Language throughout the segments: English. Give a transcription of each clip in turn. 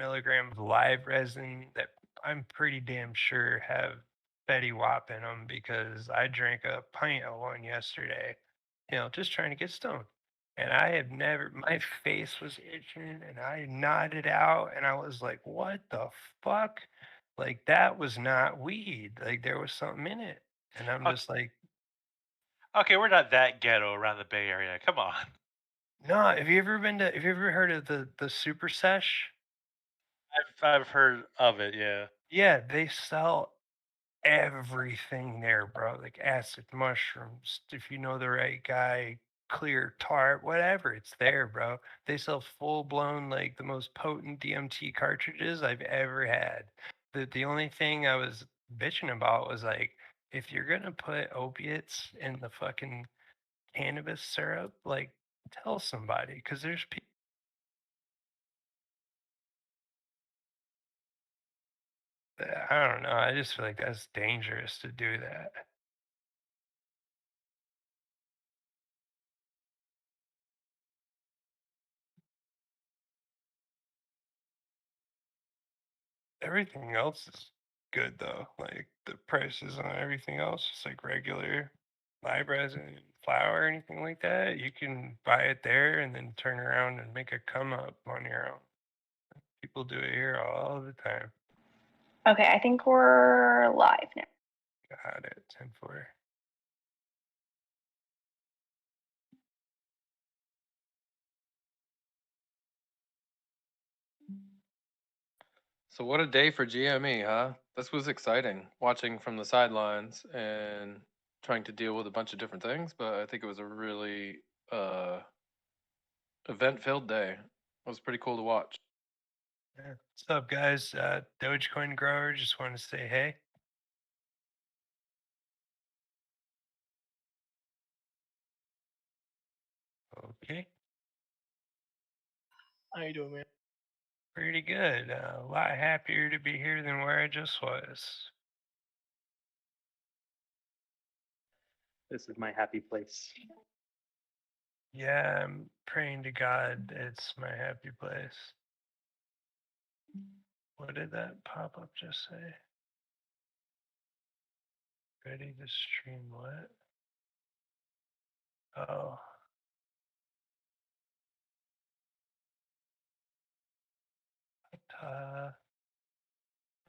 milligrams of live resin that I'm pretty damn sure have Betty Wap in them because I drank a pint of one yesterday, just trying to get stoned. And I have never, my face was itching and I nodded out and I was like, what the fuck? Like, that was not weed. Like, there was something in it. And I'm just like, Okay, we're not that ghetto around the Bay Area. Come on. no, have you ever heard of the Super Sesh? I've heard of it, yeah. Yeah, they sell everything there, bro. Like acid mushrooms, if you know the right guy, clear tart, whatever, it's there, bro. They sell full blown, like the most potent DMT cartridges I've ever had. The only thing I was bitching about was like, if you're gonna put opiates in the fucking cannabis syrup, like tell somebody, because there's people. I don't know. I just feel like that's dangerous to do that. Everything else is good though. Like the prices on everything else, just like regular live resin, flour, anything like that, you can buy it there and then turn around and make a come up on your own. People do it here all the time. Okay, I think we're live now. Got it. 10-4. So what a day for GME, huh? This was exciting, watching from the sidelines and trying to deal with a bunch of different things, but I think it was a really event-filled day. It was pretty cool to watch. Yeah. What's up, guys? Dogecoin grower, just want to say hey. Okay. How you doing, man? Pretty good. A lot happier to be here than where I just was. This is my happy place. Yeah, I'm praying to God it's my happy place. What did that pop up just say? Ready to stream what? Oh.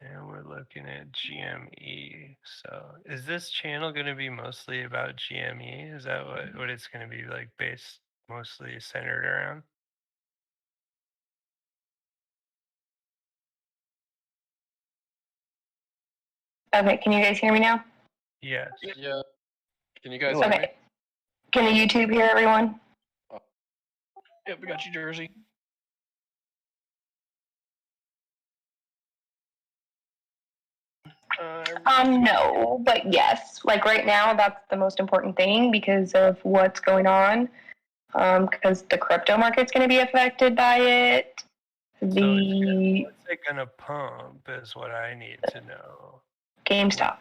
And we're looking at GME. So is this channel going to be mostly about GME? Is that what it's going to be like based mostly centered around? Okay, can you guys hear me now? Yes. Yeah. Can you guys hear me? Okay. Can the YouTube hear everyone? Yep, we got you, Jersey. No, but yes. Like right now, that's the most important thing because of what's going on. Because the crypto market's going to be affected by it. What's it gonna pump is what I need to know. GameStop.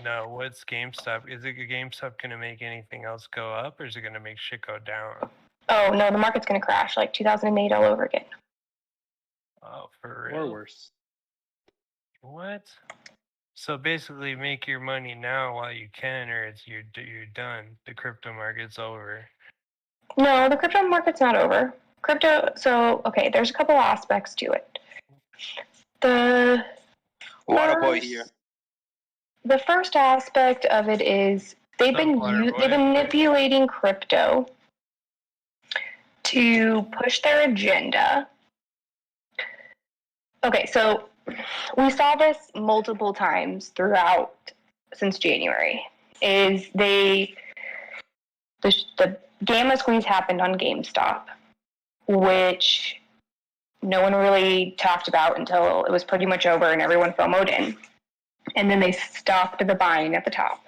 No, what's GameStop? Is it GameStop gonna make anything else go up, or is it gonna make shit go down? Oh no, the market's going to crash like 2008 all over again. Oh, for real? Or worse. What? So basically, make your money now while you can, or you're done. The crypto market's over. No, the crypto market's not over. Okay, there's a couple aspects to it. Waterboy here. The first aspect of it is they've been manipulating crypto to push their agenda. Okay, so we saw this multiple times since January. The gamma squeeze happened on GameStop, which no one really talked about until it was pretty much over and everyone FOMO'd in. And then they stopped the buying at the top.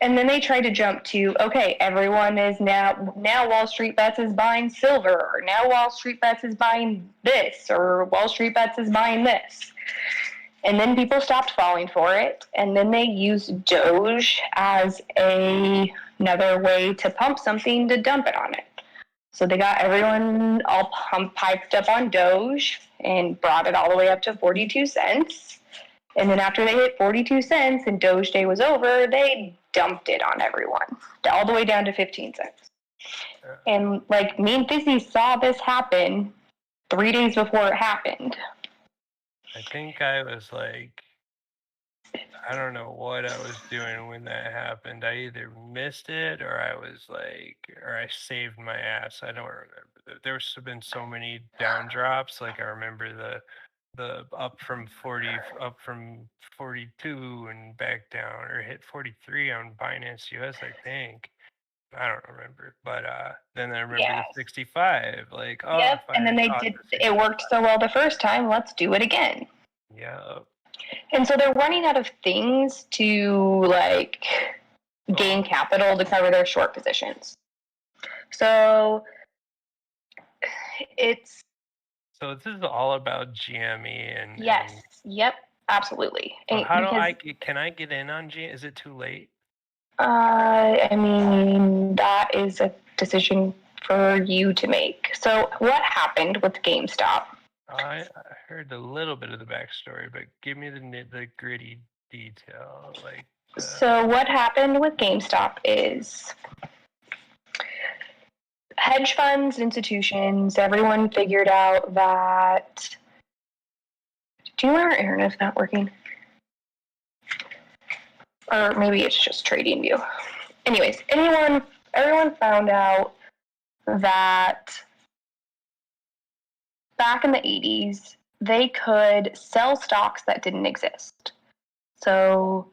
And then they tried to jump to, okay, everyone is now Wall Street Bets is buying silver, or now Wall Street Bets is buying this, or Wall Street Bets is buying this. And then people stopped falling for it, and then they used Doge as another way to pump something to dump it on it. So they got everyone all piped up on Doge and brought it all the way up to 42 cents. And then after they hit 42 cents and Doge Day was over, they dumped it on everyone, all the way down to 15 cents. And like me and Fizzy saw this happen 3 days before it happened. I think I was like, I don't know what I was doing when that happened. I either missed it or I was like, or I saved my ass. I don't remember. There's been so many down drops. Like I remember the up from 42 and back down, or hit 43 on Binance US, I think. I don't remember, but then I remember the 65. Like, oh, yep. And then they did. It worked so well the first time. Let's do it again. Yeah. And so they're running out of things to like gain capital to cover their short positions. So it's. So this is all about GME and. Yes. And, yep. Absolutely. well, how do can I get in on GME? Is it too late? I mean, that is a decision for you to make. So what happened with GameStop? I heard a little bit of the backstory, but give me the gritty detail. Like. So what happened with GameStop is hedge funds, institutions, everyone figured out that. Do you know our internet's not working? Or maybe it's just TradingView. Anyways, everyone found out that back in the 80s, they could sell stocks that didn't exist. So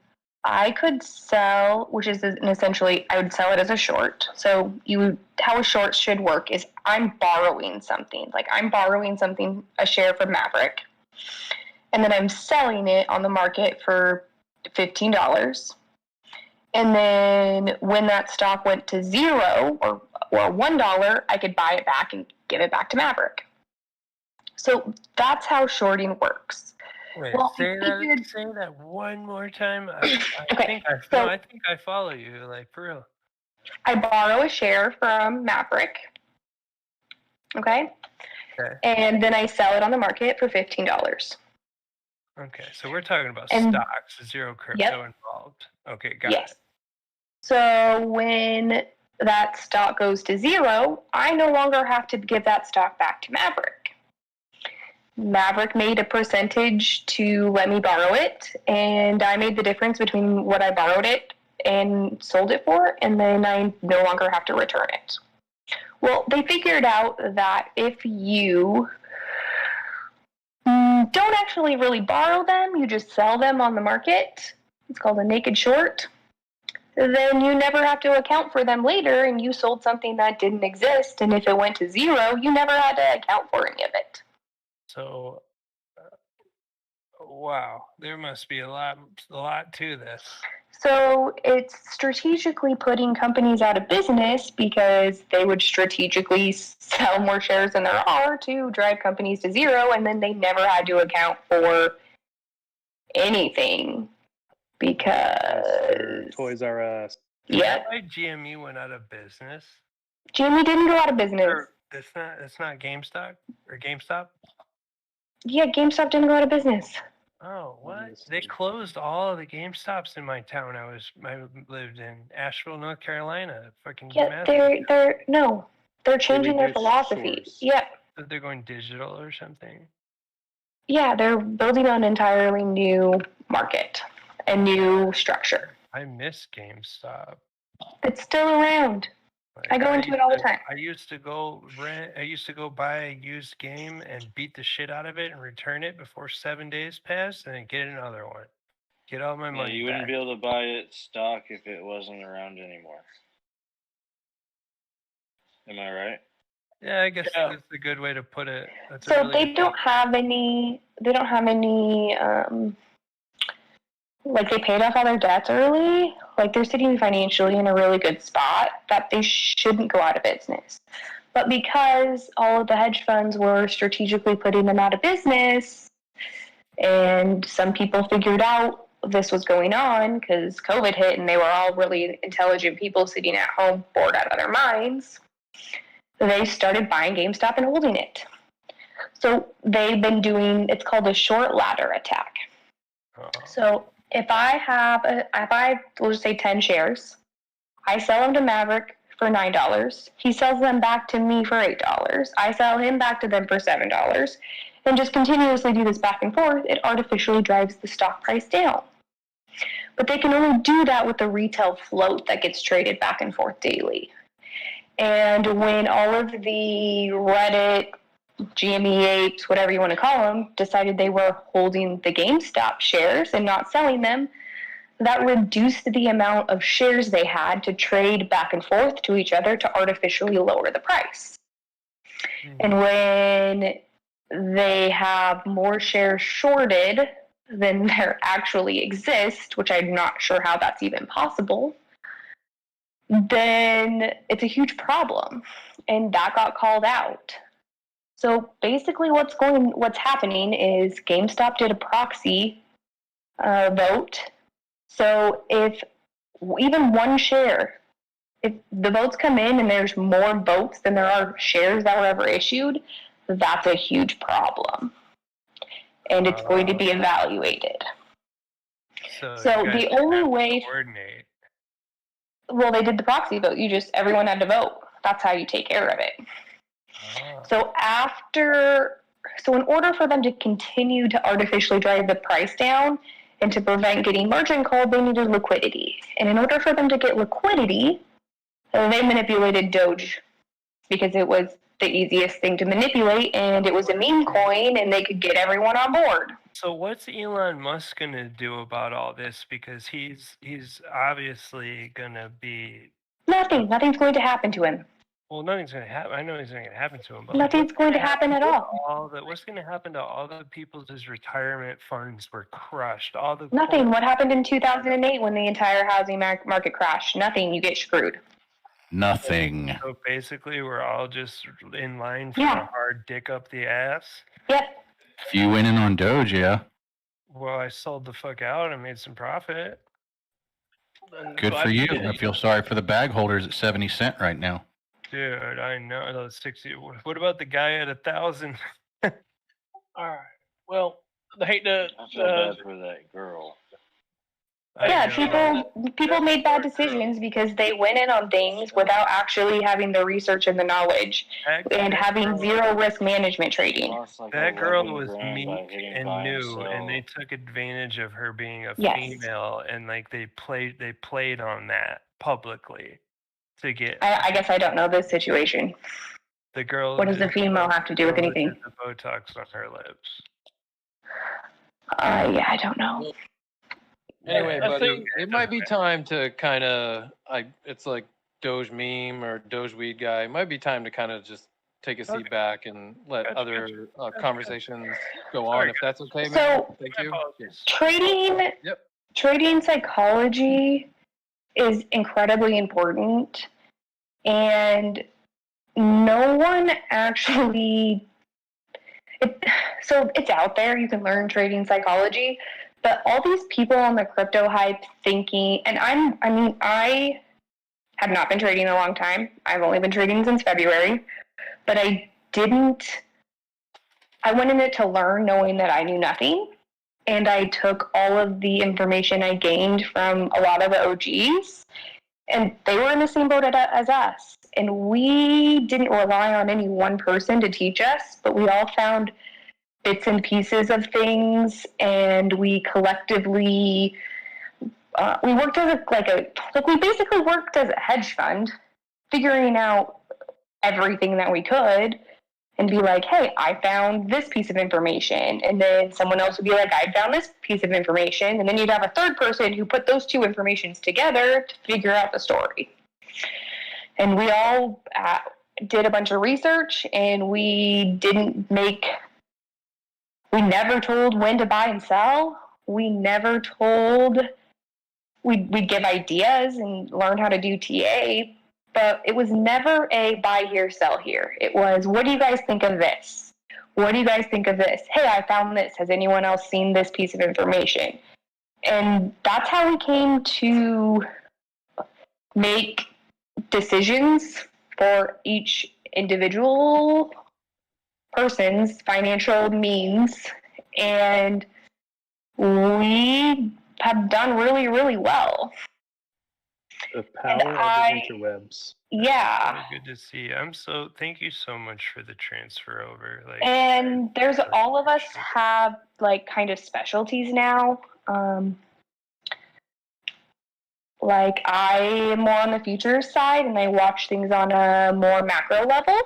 I could sell, which is essentially, I would sell it as a short. So how a short should work is I'm borrowing something. Like I'm borrowing something, a share from Maverick, and then I'm selling it on the market for $15. And then when that stock went to $0 or $1, I could buy it back and give it back to Maverick. So that's how shorting works. Wait, say that one more time. I think I follow you, like for real. I borrow a share from Maverick. Okay. And then I sell it on the market for $15. Okay, so we're talking about stocks, zero crypto involved. Okay, got it. So when that stock goes to $0, I no longer have to give that stock back to Maverick. Maverick made a percentage to let me borrow it, and I made the difference between what I borrowed it and sold it for, and then I no longer have to return it. Well, they figured out that if you don't actually really borrow them, you just sell them on the market, it's called a naked short, then you never have to account for them later, and you sold something that didn't exist, and if it went to $0, you never had to account for any of it. So, wow, there must be a lot to this. So it's strategically putting companies out of business because they would strategically sell more shares than there are to drive companies to $0, and then they never had to account for anything because Toys R Us. Is that why GME went out of business? GME didn't go out of business. It's not GameStop or GameStop? Yeah, GameStop didn't go out of business. Oh, what? They closed all of the GameStops in my town. I lived in Asheville, North Carolina. Fucking they're changing their philosophy. Stores. Yeah. They're going digital or something. Yeah, they're building an entirely new market, a new structure. I miss GameStop. It's still around. Like, I go into it all the time. I used to go buy a used game and beat the shit out of it and return it before 7 days passed, and then get another one. Get all my money. You wouldn't be able to buy it stock if it wasn't around anymore. Am I right? Yeah, I guess that's a good way to put it. So they don't have any. Like they paid off all their debts early. Like they're sitting financially in a really good spot that they shouldn't go out of business. But because all of the hedge funds were strategically putting them out of business, and some people figured out this was going on because COVID hit and they were all really intelligent people sitting at home bored out of their minds, they started buying GameStop and holding it. So they've been doing, it's called a short ladder attack. So if we'll just say 10 shares, I sell them to Maverick for $9. He sells them back to me for $8. I sell him back to them for $7. And just continuously do this back and forth, it artificially drives the stock price down. But they can only do that with the retail float that gets traded back and forth daily. And when all of the Reddit, GME apes, whatever you want to call them, decided they were holding the GameStop shares and not selling them, that reduced the amount of shares they had to trade back and forth to each other to artificially lower the price. And when they have more shares shorted than there actually exist, which I'm not sure how that's even possible, then it's a huge problem. And that got called out. So basically what's happening is GameStop did a proxy vote. So if even one share, if the votes come in and there's more votes than there are shares that were ever issued, that's a huge problem. And it's going to be evaluated. So the only way, coordinate. well, they did the proxy vote. Everyone had to vote. That's how you take care of it. So in order for them to continue to artificially drive the price down and to prevent getting margin called, they needed liquidity. And in order for them to get liquidity, they manipulated Doge because it was the easiest thing to manipulate, and it was a meme coin, and they could get everyone on board. So what's Elon Musk gonna do about all this? Because he's obviously gonna be Nothing's going to happen to him. Well, nothing's gonna happen. I know it's not gonna happen to him. But Nothing's going to happen at all. What's gonna happen to all the people whose retirement funds were crushed? Nothing. What happened in 2008 when the entire housing market crashed? Nothing. You get screwed. Nothing. So basically, we're all just in line for a hard dick up the ass. Yep. If you went in on Doge, yeah. Well, I sold the fuck out and made some profit. Good for you. I feel sorry for the bag holders at 70 cents right now. Dude, I know those 60. What about the guy at 1,000? All right. Well, I hate to. I feel bad for that girl. Yeah, people made bad decisions because they went in on things without actually having the research and the knowledge and having zero risk management trading. That girl was meek and new, and they took advantage of her being a female, and like they played on that publicly to get. I guess I don't know this situation. The girl. What does the female have to do with anything? The Botox on her lips. Yeah, I don't know. Anyway, buddy, it might be time to kind of, it's like Doge meme or Doge weed guy. It might be time to kind of just take a seat back and let other conversations go on, if that's okay, man. So, thank you. Trading psychology is incredibly important, and no one actually. So it's out there. You can learn trading psychology. But all these people on the crypto hype thinking, and I have not been trading a long time. I've only been trading since February, but I went in it to learn knowing that I knew nothing. And I took all of the information I gained from a lot of the OGs, and they were in the same boat as us. And we didn't rely on any one person to teach us, but we all found bits and pieces of things, and we collectively we worked as we basically worked as a hedge fund, figuring out everything that we could, and be like, hey, I found this piece of information, and then someone else would be like, I found this piece of information, and then you'd have a third person who put those two informations together to figure out the story. And we all did a bunch of research, and we never told when to buy and sell. We never told, we'd give ideas and learn how to do TA, but it was never a buy here, sell here. It was, what do you guys think of this? What do you guys think of this? Hey, I found this. Has anyone else seen this piece of information? And that's how we came to make decisions for each individual person's financial means, and we have done really, really well. The power of the interwebs. Yeah. Really good to see. Thank you so much for the transfer over. And there's all of us have like kind of specialties now. Like I am more on the futures side and I watch things on a more macro level.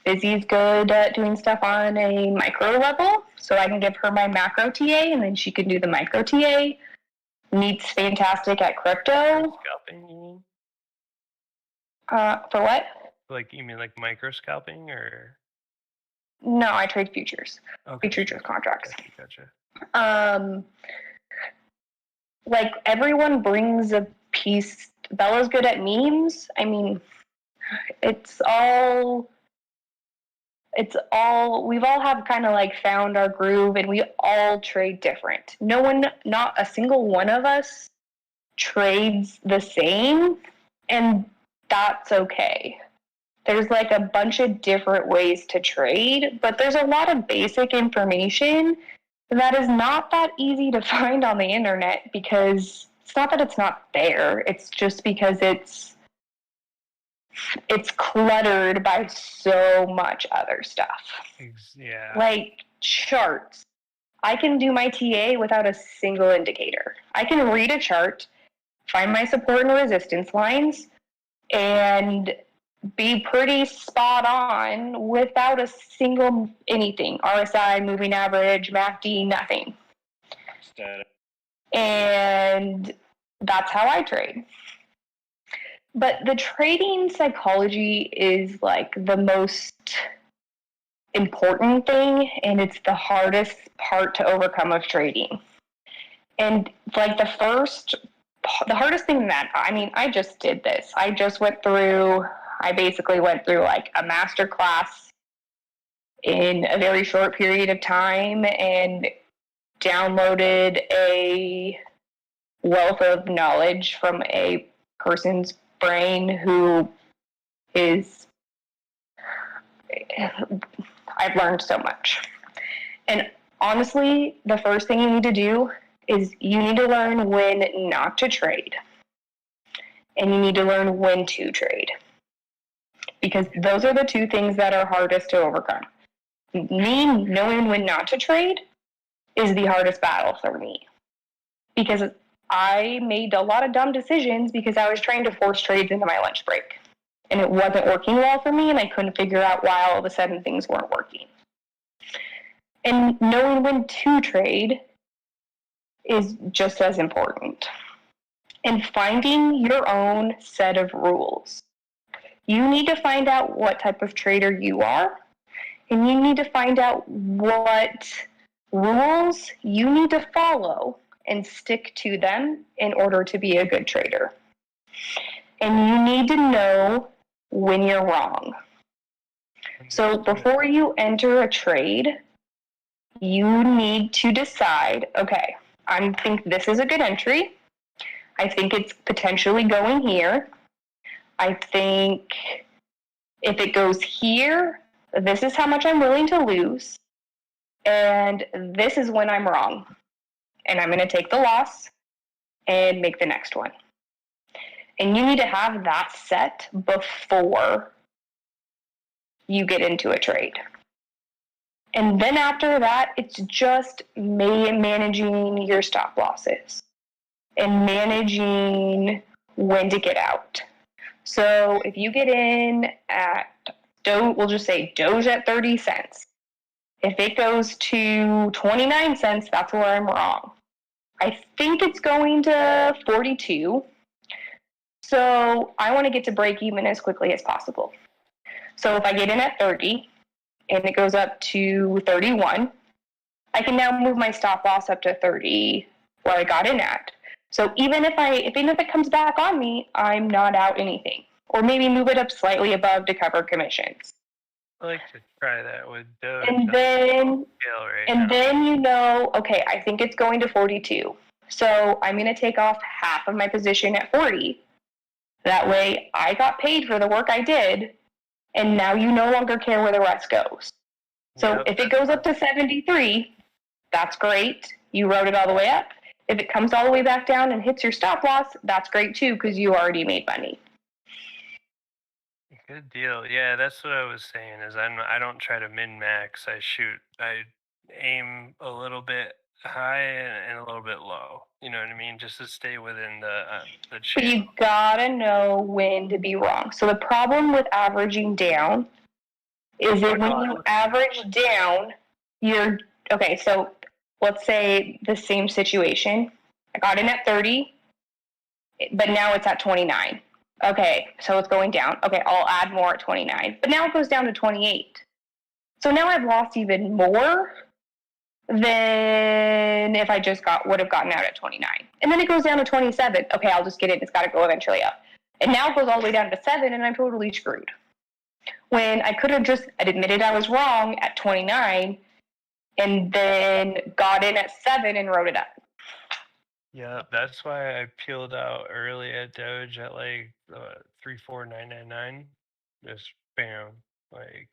Izzy's good at doing stuff on a micro level, so I can give her my macro TA and then she can do the micro TA. Neat's fantastic at crypto. Scalping, you mean? For what? Like, you mean like micro scalping or? No, I trade futures. Okay. Futures contracts. Gotcha. Like everyone brings a piece. Bella's good at memes. I mean, it's all, we've all have kind of like found our groove and we all trade different. Not a single one of us trades the same, and that's okay. There's like a bunch of different ways to trade, but there's a lot of basic information that is not that easy to find on the internet, because it's not that it's not there. It's just because it's cluttered by so much other stuff. Yeah. Like charts. I can do my TA without a single indicator. I can read a chart, find my support and resistance lines, and be pretty spot on without a single anything. RSI, moving average, MACD, nothing. And that's how I trade. But the trading psychology is like the most important thing, and it's the hardest part to overcome of trading. And like the hardest thing I just did this. I basically went through like a master class in a very short period of time and downloaded a wealth of knowledge from a person's brain who is, I've learned so much. And honestly, the first thing you need to do is you need to learn when not to trade. And you need to learn when to trade. Because those are the two things that are hardest to overcome. Me knowing when not to trade is the hardest battle for me. Because I made a lot of dumb decisions because I was trying to force trades into my lunch break. And it wasn't working well for me, and I couldn't figure out why all of a sudden things weren't working. And knowing when to trade is just as important. And finding your own set of rules. You need to find out what type of trader you are, and you need to find out what rules you need to follow and stick to them in order to be a good trader. And you need to know when you're wrong. So before you enter a trade, you need to decide, okay, I think this is a good entry. I think it's potentially going here. I think if it goes here, this is how much I'm willing to lose. And this is when I'm wrong. And I'm going to take the loss and make the next one. And you need to have that set before you get into a trade. And then after that, it's just managing your stop losses and managing when to get out. So if you get in at, we'll just say Doge at 30 cents. If it goes to 29 cents, that's where I'm wrong. I think it's going to 42. So I want to get to break even as quickly as possible. So if I get in at 30 and it goes up to 31, I can now move my stop loss up to 30 where I got in at. So even if it comes back on me, I'm not out anything. Or maybe move it up slightly above to cover commissions. I like to try that with Doge. And then you know, okay, I think it's going to 42. So I'm going to take off half of my position at 40. That way I got paid for the work I did, And now you no longer care where the rest goes. So if it goes up to 73, that's great. You rode it all the way up. If it comes all the way back down and hits your stop loss, that's great too, because you already made money. Good deal. Yeah, that's what I was saying. Is I don't try to min max. I aim a little bit high and a little bit low. You know what I mean? Just to stay within the But channel. you gotta know when to be wrong. So the problem with averaging down is that when you average down, you're okay. So let's say the same situation. I got in at 30, but now it's at 29. Okay, so it's going down. Okay, I'll add more at 29, but now it goes down to 28. So now I've lost even more than if I just would have gotten out at 29. And then it goes down to 27. Okay, I'll just get it. It's got to go eventually up. And now it goes all the way down to 7, and I'm totally screwed. When I could have just admitted I was wrong at 29 and then got in at 7 and wrote it up. Yeah, that's why I peeled out early at Doge at like 34999. Just bam, like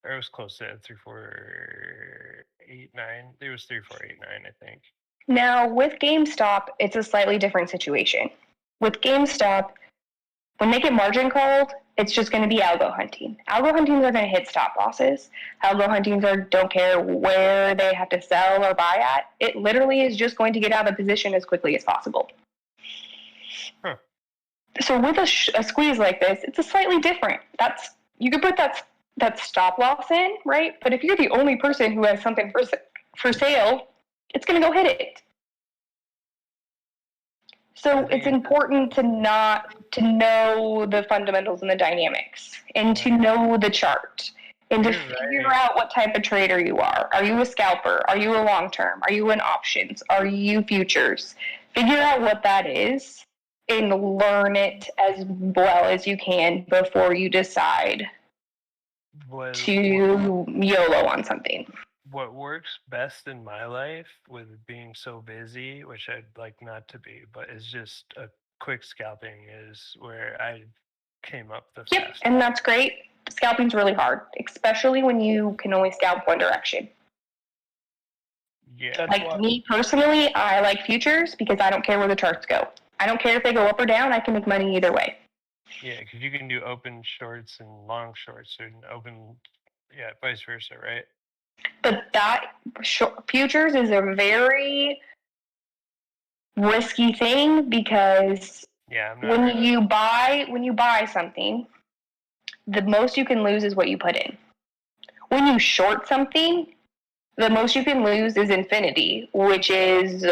it was close to 3489. It was 3489, I think. Now with GameStop, it's a slightly different situation. With GameStop, when they get margin called, it's just going to be algo hunting. Algo hunting are going to hit stop losses. Algo hunting don't care where they have to sell or buy at. It literally is just going to get out of position as quickly as possible. Huh. So with a squeeze like this, it's a slightly different. You could put that stop loss in, right? But if you're the only person who has something for sale, it's going to go hit it. So it's important to know the fundamentals and the dynamics, and to know the chart, and to figure out what type of trader you are. Are you a scalper? Are you a long term? Are you in options? Are you futures? Figure out what that is and learn it as well as you can before you decide to YOLO on something. What works best in my life with being so busy, which I'd like not to be, but is just a quick scalping is where I came up the fastest. Yep, and that's great. Scalping's really hard, especially when you can only scalp one direction. Yeah. Like me personally, I like futures because I don't care where the charts go. I don't care if they go up or down. I can make money either way. Yeah, because you can do open shorts and long shorts, and vice versa, right? But futures is a very risky thing because when you buy something, the most you can lose is what you put in. When you short something, the most you can lose is infinity, which is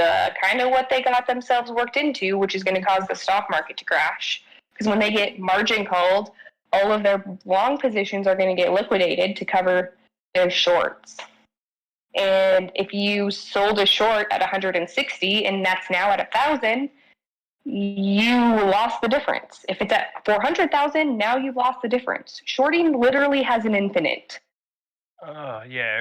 kind of what they got themselves worked into, which is going to cause the stock market to crash. Because when they get margin called, all of their long positions are going to get liquidated to cover their shorts. And if you sold a short at 160 and that's now at 1,000, you lost the difference. If it's at 400,000, now you've lost the difference. Shorting literally has an infinite. Oh, yeah,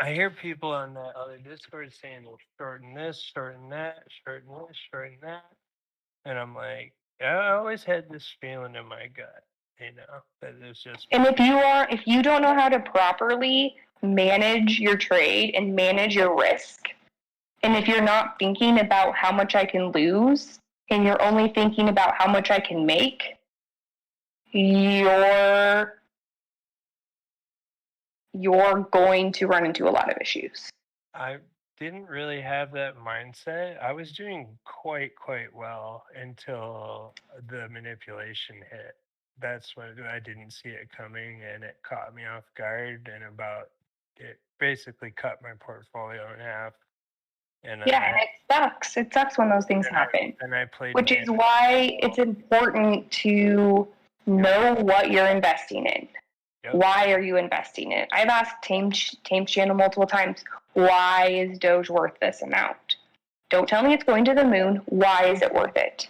I hear people on that other Discord saying, well, shorten this, shorten that, shorten this, shorten that. And I'm like, I always had this feeling in my gut, that it's just. And if you don't know how to properly manage your trade and manage your risk, and if you're not thinking about how much I can lose, and you're only thinking about how much I can make, you're going to run into a lot of issues. I didn't really have that mindset. I was doing quite well until the manipulation hit. That's when I didn't see it coming, and it caught me off guard, and it basically cut my portfolio in half. And and it sucks. It sucks when those things happen. And I played, which is why it's important to know what you're investing in. Yep. Why are you investing in it? I've asked Tame's channel multiple times, why is Doge worth this amount? Don't tell me it's going to the moon. Why is it worth it?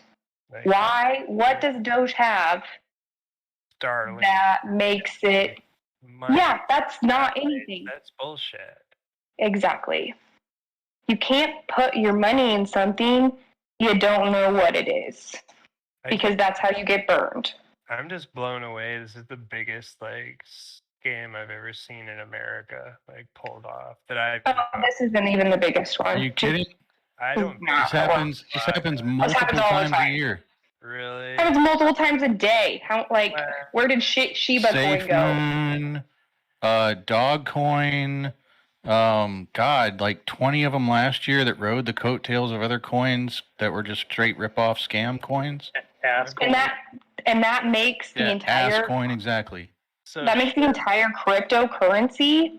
Right. Why? What does Doge have that makes it? That's not anything. That's bullshit. Exactly. You can't put your money in something you don't know what it is, because that's how you get burned. I'm just blown away. This is the biggest like scam I've ever seen in America, like pulled off that I've. Oh, this isn't even the biggest one. Are you kidding? I don't Nah, This happens. This happens multiple all the times a time. year. really. It happens multiple times a day. How where did Shiba coin go? SafeMoon, Dogcoin, God, like 20 of them last year that rode the coattails of other coins that were just straight rip-off scam coins. And that makes the entire coin exactly. So that makes the entire cryptocurrency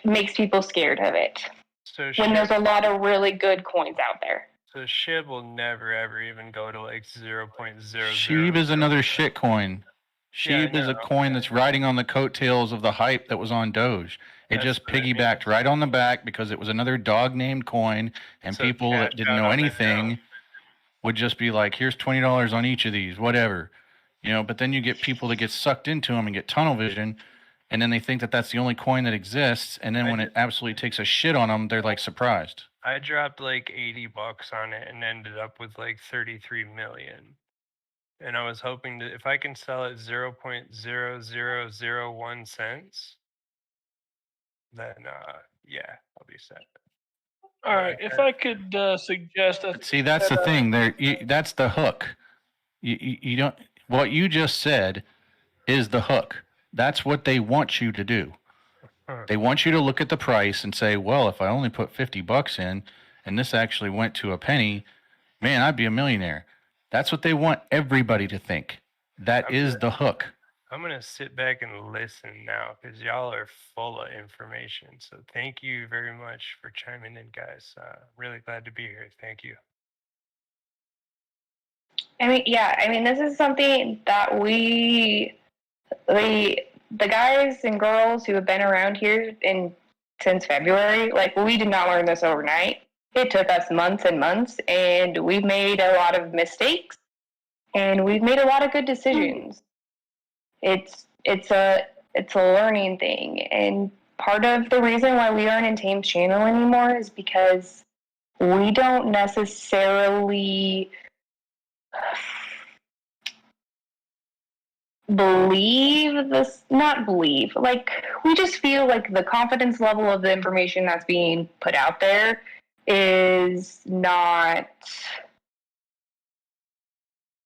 makes people scared of it. So when there's a lot of really good coins out there. So SHIB will never ever even go to like 0.00. SHIB is another shit coin. SHIB is a coin that's riding on the coattails of the hype that was on Doge. It just piggybacked right on the back because it was another dog-named coin, and people that didn't know anything would just be like, here's $20 on each of these, whatever. You know, but then you get people that get sucked into them and get tunnel vision, and then they think that that's the only coin that exists, and then when it absolutely takes a shit on them, they're like surprised. I dropped like $80 on it and ended up with like 33 million. And I was hoping that if I can sell it 0.0001 cents, then yeah, I'll be set. All right, if I could suggest, see, that's the thing. That's the hook. You don't. What you just said is the hook. That's what they want you to do. They want you to look at the price and say, well, if I only put $50 in and this actually went to a penny, man, I'd be a millionaire. That's what they want everybody to think. That is the hook. I'm going to sit back and listen now because y'all are full of information. So thank you very much for chiming in, guys. Really glad to be here. Thank you. I mean, this is something that the guys and girls who have been around here since February, we did not learn this overnight. It took us months and months, and we've made a lot of mistakes, and we've made a lot of good decisions. It's a learning thing, and part of the reason why we aren't in Tame's channel anymore is because we don't necessarily believe this, not believe, we just feel like the confidence level of the information that's being put out there is not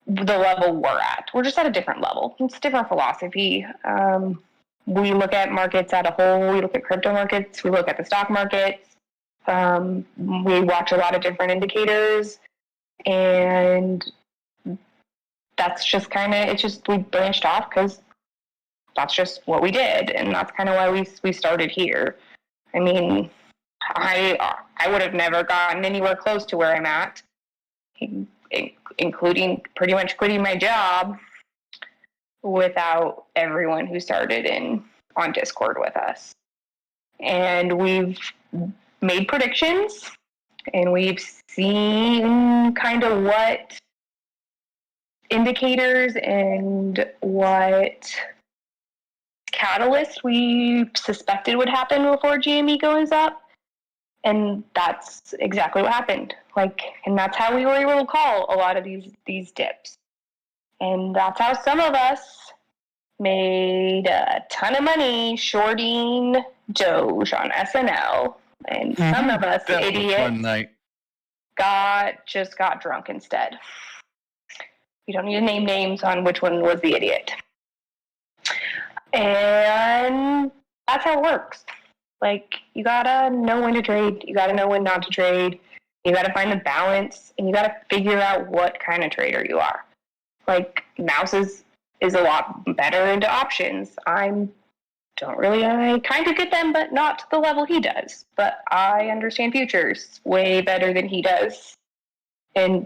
the level we're at. We're just at a different level. It's a different philosophy. We look at markets as a whole. We look at crypto markets. We look at the stock markets. We watch a lot of different indicators, and that's just we branched off because that's just what we did, and that's kind of why we started here. I mean, I would have never gotten anywhere close to where I'm at, including pretty much quitting my job, without everyone who started on Discord with us. And we've made predictions, and we've seen kind of what indicators and what catalyst we suspected would happen before GME goes up. And that's exactly what happened. And that's how we were able to call a lot of these dips. And that's how some of us made a ton of money shorting Doge on SNL. And some of us idiots got drunk instead. We don't need to name names on which one was the idiot. And that's how it works. You gotta know when to trade. You gotta know when not to trade. You gotta find the balance, and you gotta figure out what kind of trader you are. Mouse is a lot better into options. I kind of get them, but not to the level he does. But I understand futures way better than he does. And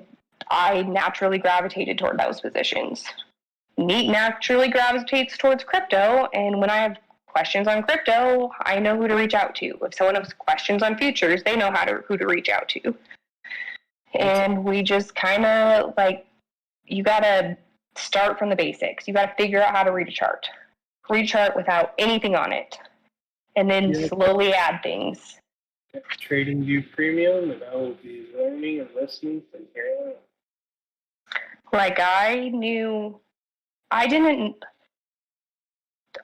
I naturally gravitated toward those positions. Neat naturally gravitates towards crypto, and when I have questions on crypto, I know who to reach out to. If someone has questions on futures, they know who to reach out to. And we just kind of you gotta start from the basics. You gotta figure out how to read a chart. Read a chart without anything on it, and then slowly add things. Trading View Premium, and I will be learning and listening from here on. I knew I didn't.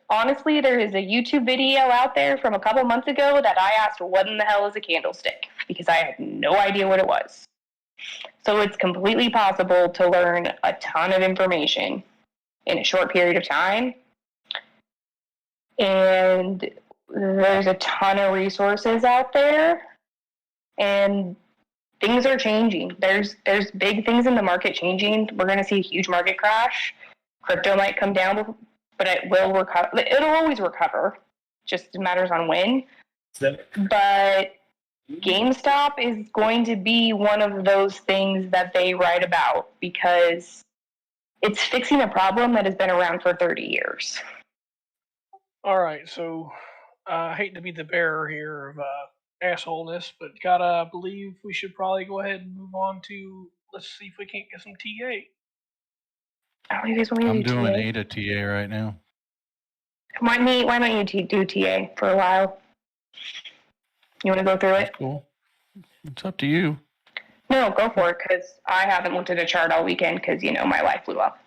Honestly, there is a YouTube video out there from a couple months ago that I asked, what in the hell is a candlestick? Because I had no idea what it was. So it's completely possible to learn a ton of information in a short period of time. And there's a ton of resources out there. And things are changing. There's big things in the market changing. We're going to see a huge market crash. Crypto might come down, but it will recover. It'll always recover. Just matters on when. But GameStop is going to be one of those things that they write about because it's fixing a problem that has been around for 30 years. All right, so I hate to be the bearer here of assholeness, but gotta believe we should probably go ahead and move on to, let's see if we can't get some TA. Oh, you guys want me to I'm do doing TA? ADA TA right now. Why don't you do TA for a while? You want to go through it? That's cool. It's up to you. No, go for it, because I haven't looked at a chart all weekend because, my life blew up.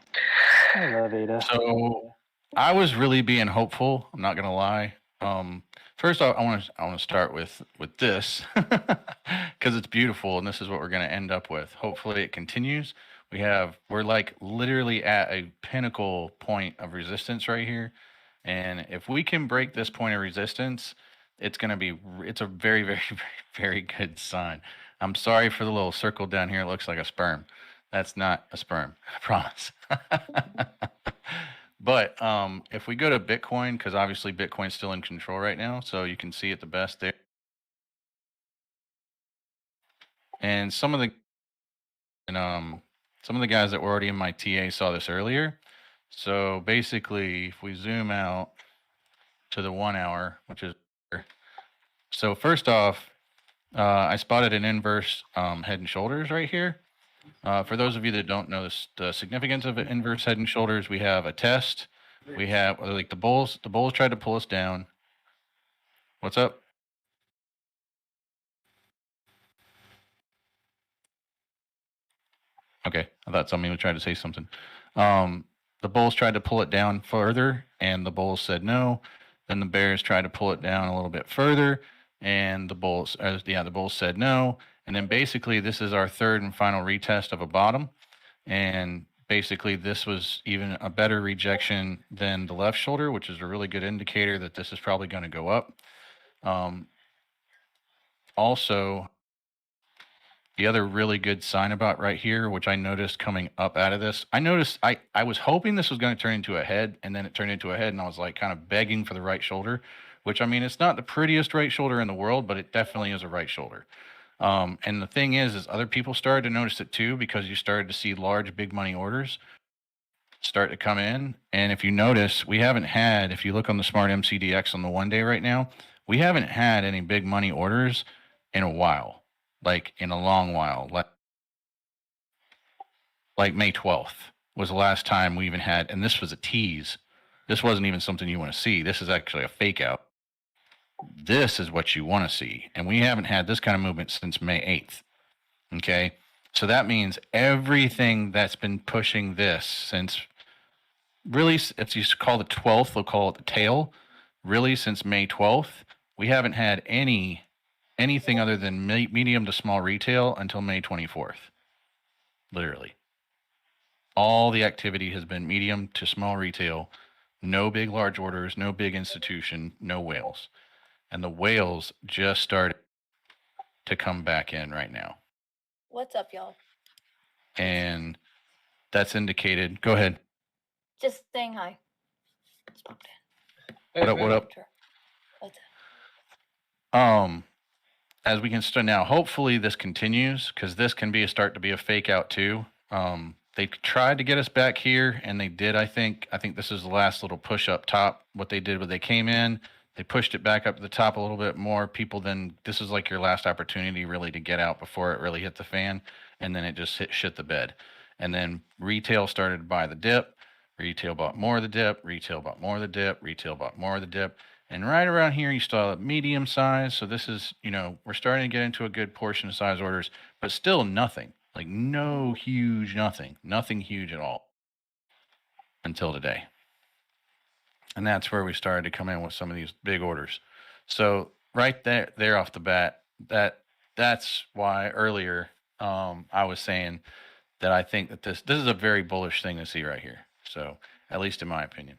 I love Ada. So I was really being hopeful. I'm not gonna lie. First off, I want to start with this because it's beautiful, and this is what we're gonna end up with. Hopefully, it continues. We're like literally at a pinnacle point of resistance right here, and if we can break this point of resistance, it's a very, very, very, very good sign. I'm sorry for the little circle down here. It looks like a sperm. That's not a sperm, I promise. But if we go to Bitcoin, because obviously Bitcoin's still in control right now, so you can see it the best there. And some of the guys that were already in my TA saw this earlier. So basically, if we zoom out to the 1 hour, which is so first off, I spotted an inverse head and shoulders right here. For those of you that don't know the significance of an inverse head and shoulders, we have a test. We have like the bulls. The bulls tried to pull us down. What's up? Okay, I thought somebody was trying to say something. The bulls tried to pull it down further, and the bulls said no. Then the bears tried to pull it down a little bit further, and the bulls said no. And then basically, this is our third and final retest of a bottom. And basically, this was even a better rejection than the left shoulder, which is a really good indicator that this is probably going to go up. Also, the other really good sign about right here, which I noticed coming up out of this, I was hoping this was going to turn into a head, and then it turned into a head, and I was like kind of begging for the right shoulder, which I mean, it's not the prettiest right shoulder in the world, but it definitely is a right shoulder. And the thing is other people started to notice it too, because you started to see large, big money orders start to come in. And if you notice, if you look on the Smart MCDX on the 1 day right now, we haven't had any big money orders in a while, like in a long while. Like May 12th was the last time we even had, and this was a tease. This wasn't even something you want to see. This is actually a fake out. This is what you want to see. And we haven't had this kind of movement since May 8th. Okay. So that means everything that's been pushing this since really, if you call the 12th, they'll call it the tail. Really, since May 12th, we haven't had anything other than medium to small retail until May 24th. Literally. All the activity has been medium to small retail. No big large orders, no big institution, no whales. And the whales just started to come back in right now. What's up, y'all? And that's indicated. Go ahead. Just saying hi. Just popped in. What up? What up? What's up? As we can start now, hopefully this continues, because this can start to be a fake out too. They tried to get us back here, and they did. I think this is the last little push up top. What they did was they came in, they pushed it back up to the top a little bit more. This is like your last opportunity really to get out before it really hit the fan, and then it just shit the bed. And then retail started to buy the dip. Retail bought more of the dip. Retail bought more of the dip. Retail bought more of the dip. And right around here, you still have medium size. So this is, we're starting to get into a good portion of size orders, but still nothing. Like nothing huge at all. until today. And that's where we started to come in with some of these big orders. So right there off the bat, that's why earlier I was saying that I think that this is a very bullish thing to see right here. So at least in my opinion.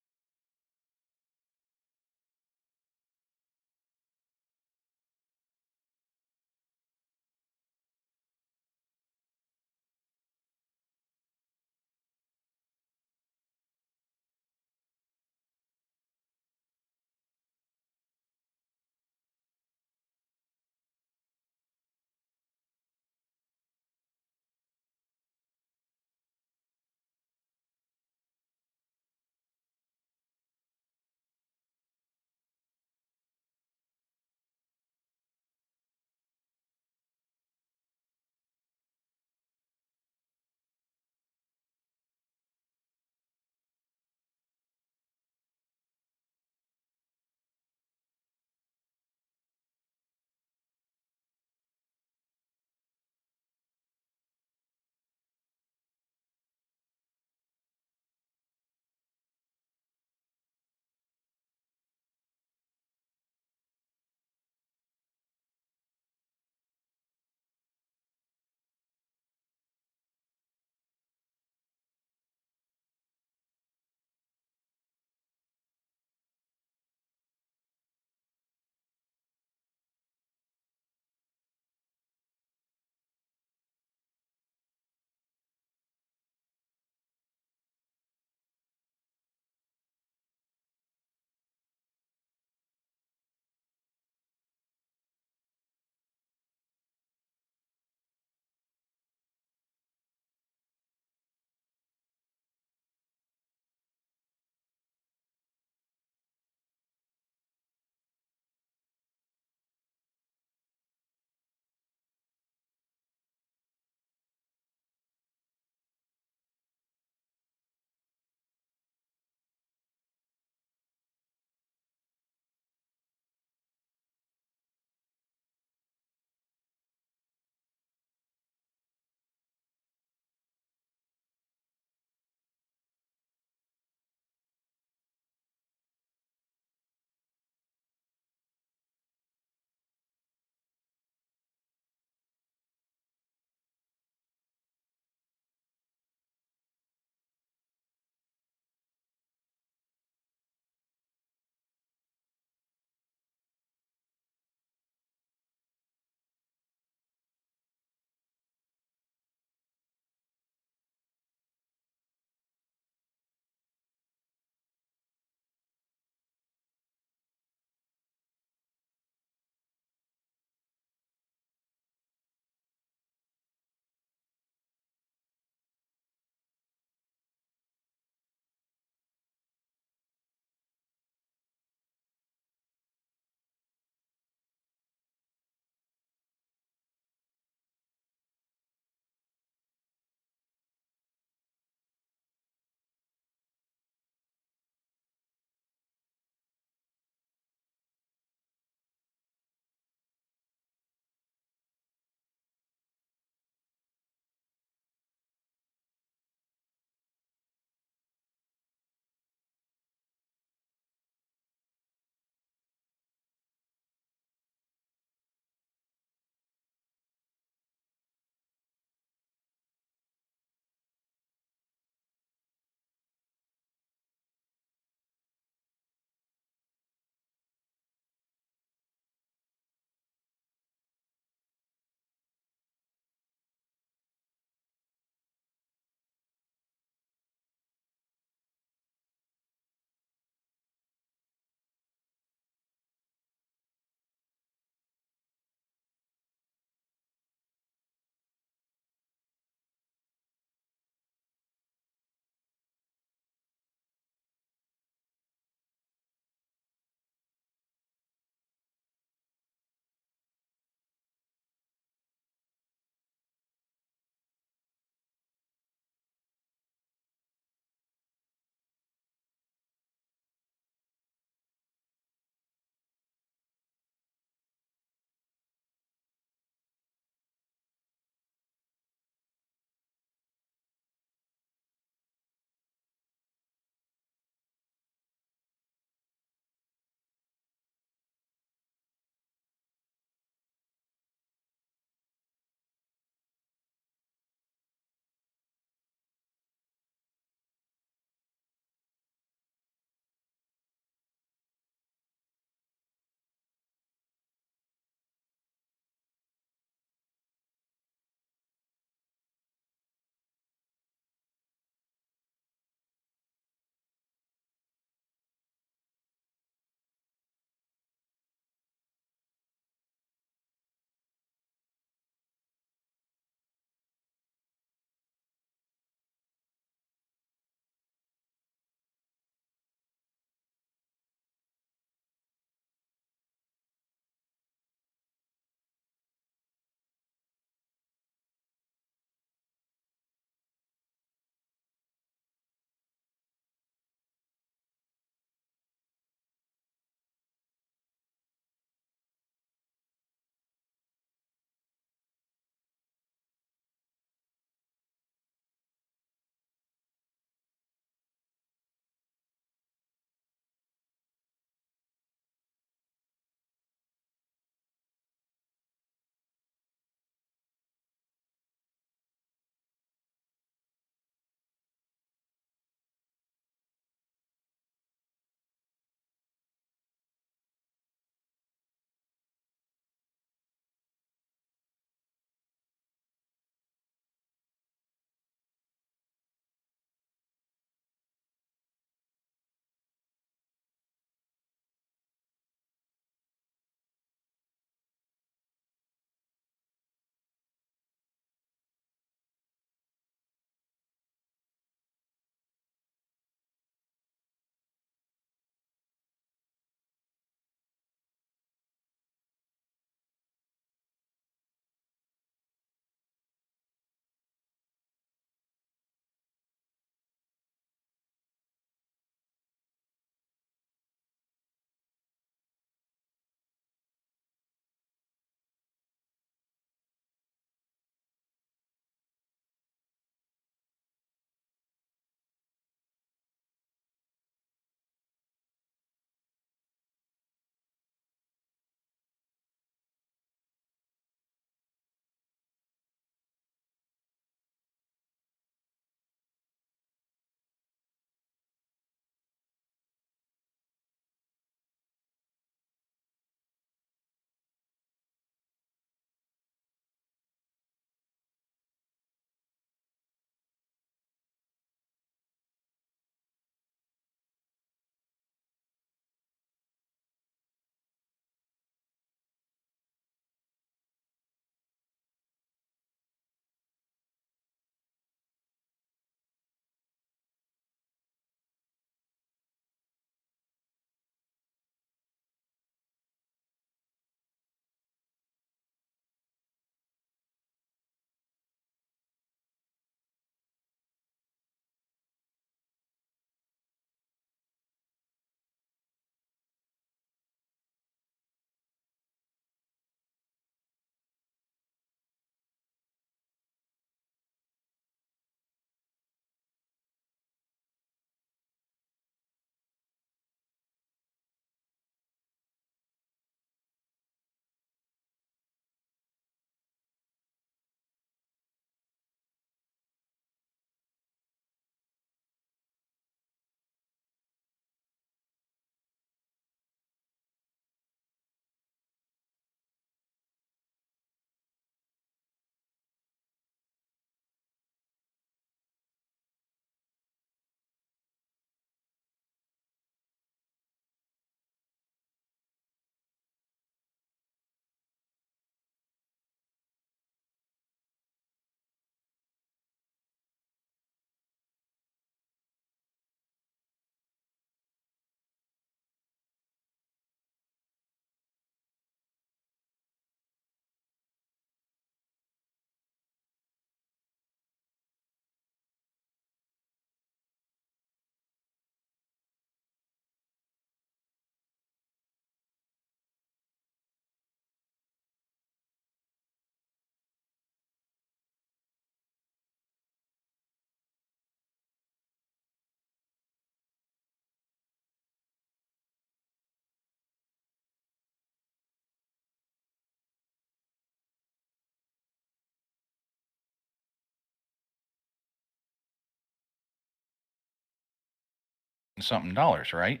something dollars, right?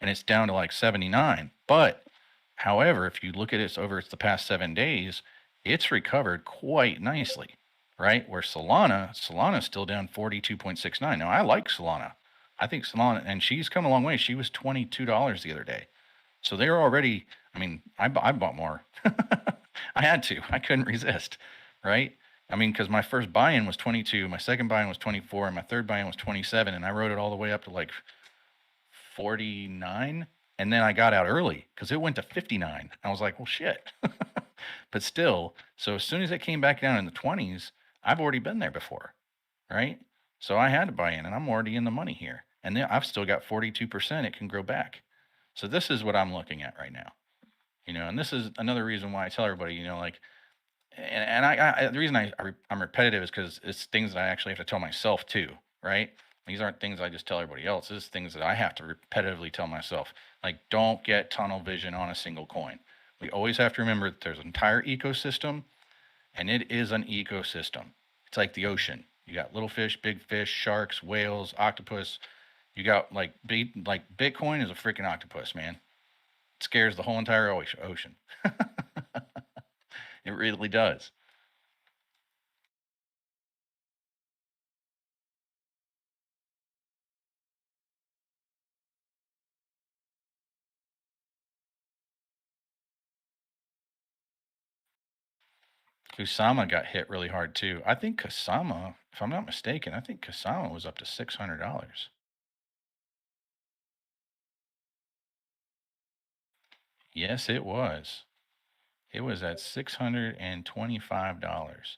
And it's down to like 79. But however, if you look at it over the past 7 days, it's recovered quite nicely, right? Where Solana's still down 42.69. Now I like Solana. I think Solana, and she's come a long way. She was $22 the other day. So they're already, I mean, I bought more. I had to. I couldn't resist, right? I mean, because my first buy-in was 22, my second buy-in was 24, and my third buy-in was 27, and I rode it all the way up to like 49, and then I got out early because it went to 59. I was like, well, shit. But still, so as soon as it came back down in the 20s, I've already been there before, right? So I had to buy in, and I'm already in the money here. And then I've still got 42%. It can grow back. So this is what I'm looking at right now, and this is another reason why I tell everybody, like, and the reason I'm repetitive is because it's things that I actually have to tell myself too, right? These aren't things I just tell everybody else. This is things that I have to repetitively tell myself. Like, don't get tunnel vision on a single coin. We always have to remember that there's an entire ecosystem, and it is an ecosystem. It's like the ocean. You got little fish, big fish, sharks, whales, octopus. You got like Bitcoin is a freaking octopus, man. It scares the whole entire ocean. It really does. Kusama got hit really hard too. I think Kusama, if I'm not mistaken, I think Kusama was up to $600. Yes, it was. It was at $625,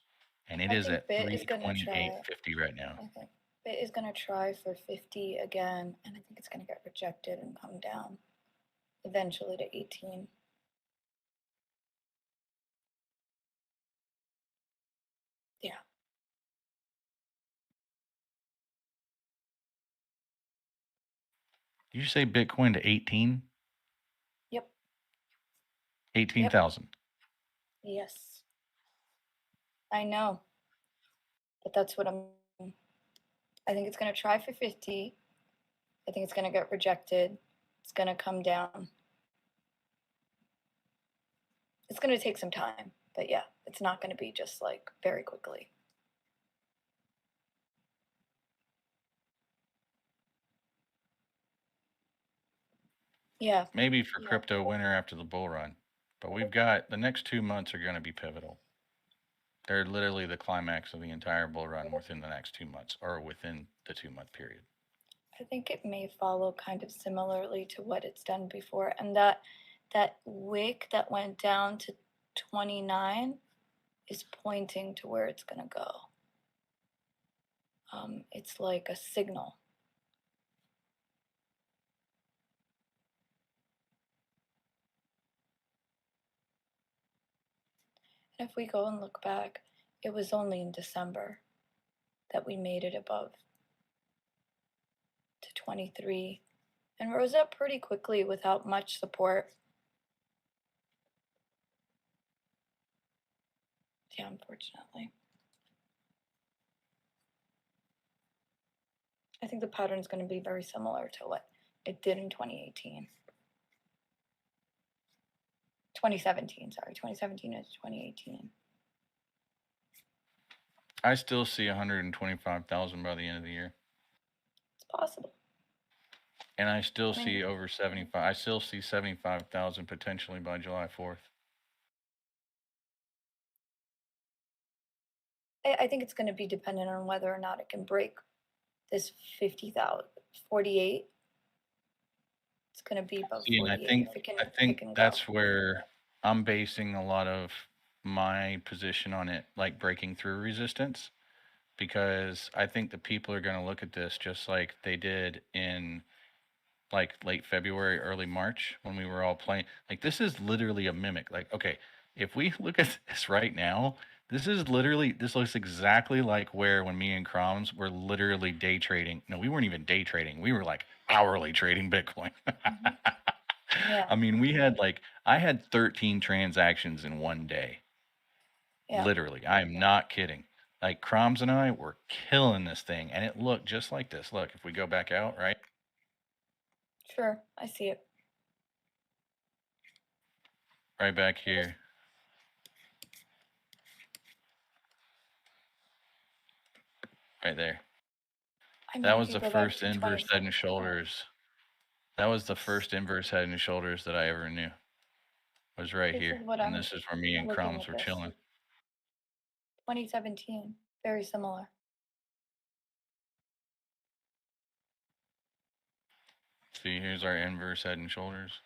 and it I is think at Bit is gonna 328.50 right now. I think Bit is gonna try for 50 again, and I think it's gonna get rejected and come down eventually to 18. Yeah. Did you say Bitcoin to 18? Yep. 18,000. Yes. I know. But that's what I think it's gonna try for 50. I think it's gonna get rejected. It's gonna come down. It's gonna take some time, but yeah, it's not gonna be just like very quickly. Yeah. Maybe for crypto winter after the bull run. But we've got the next 2 months are going to be pivotal. They're literally the climax of the entire bull run within the next 2 months, or within the 2-month period. I think it may follow kind of similarly to what it's done before, and that wick that went down to 29 is pointing to where it's gonna go. It's like a signal. And if we go and look back, it was only in December that we made it above to 23 and rose up pretty quickly without much support. Yeah, unfortunately. I think the pattern is going to be very similar to what it did in 2018. 2017, sorry. 2017 is 2018. I still see 125,000 by the end of the year. It's possible. And I still see over 75. I still see 75,000 potentially by July 4th. I think it's going to be dependent on whether or not it can break this 50,000, 48. It's going to be above 48. And I think that's where I'm basing a lot of my position on it, like breaking through resistance, because I think the people are going to look at this just like they did in like late February, early March when we were all playing. Like, this is literally a mimic. Like, okay, if we look at this right now, this looks exactly like where when me and Croms were literally day trading. No, we weren't even day trading. We were like hourly trading Bitcoin. Yeah. I mean, I had 13 transactions in one day. Yeah. Literally, I am not kidding. Like, Croms and I were killing this thing, and it looked just like this. Look, if we go back out, right? Sure, I see it. Right back here. Right there. I mean, That if was you the go back first to inverse head 2017, and shoulders. That was the first inverse head and shoulders that I ever knew. Was right This here. is what And I'm this is where me and looking Crumbs at were this. chilling. 2017, very similar. See, here's our inverse head and shoulders.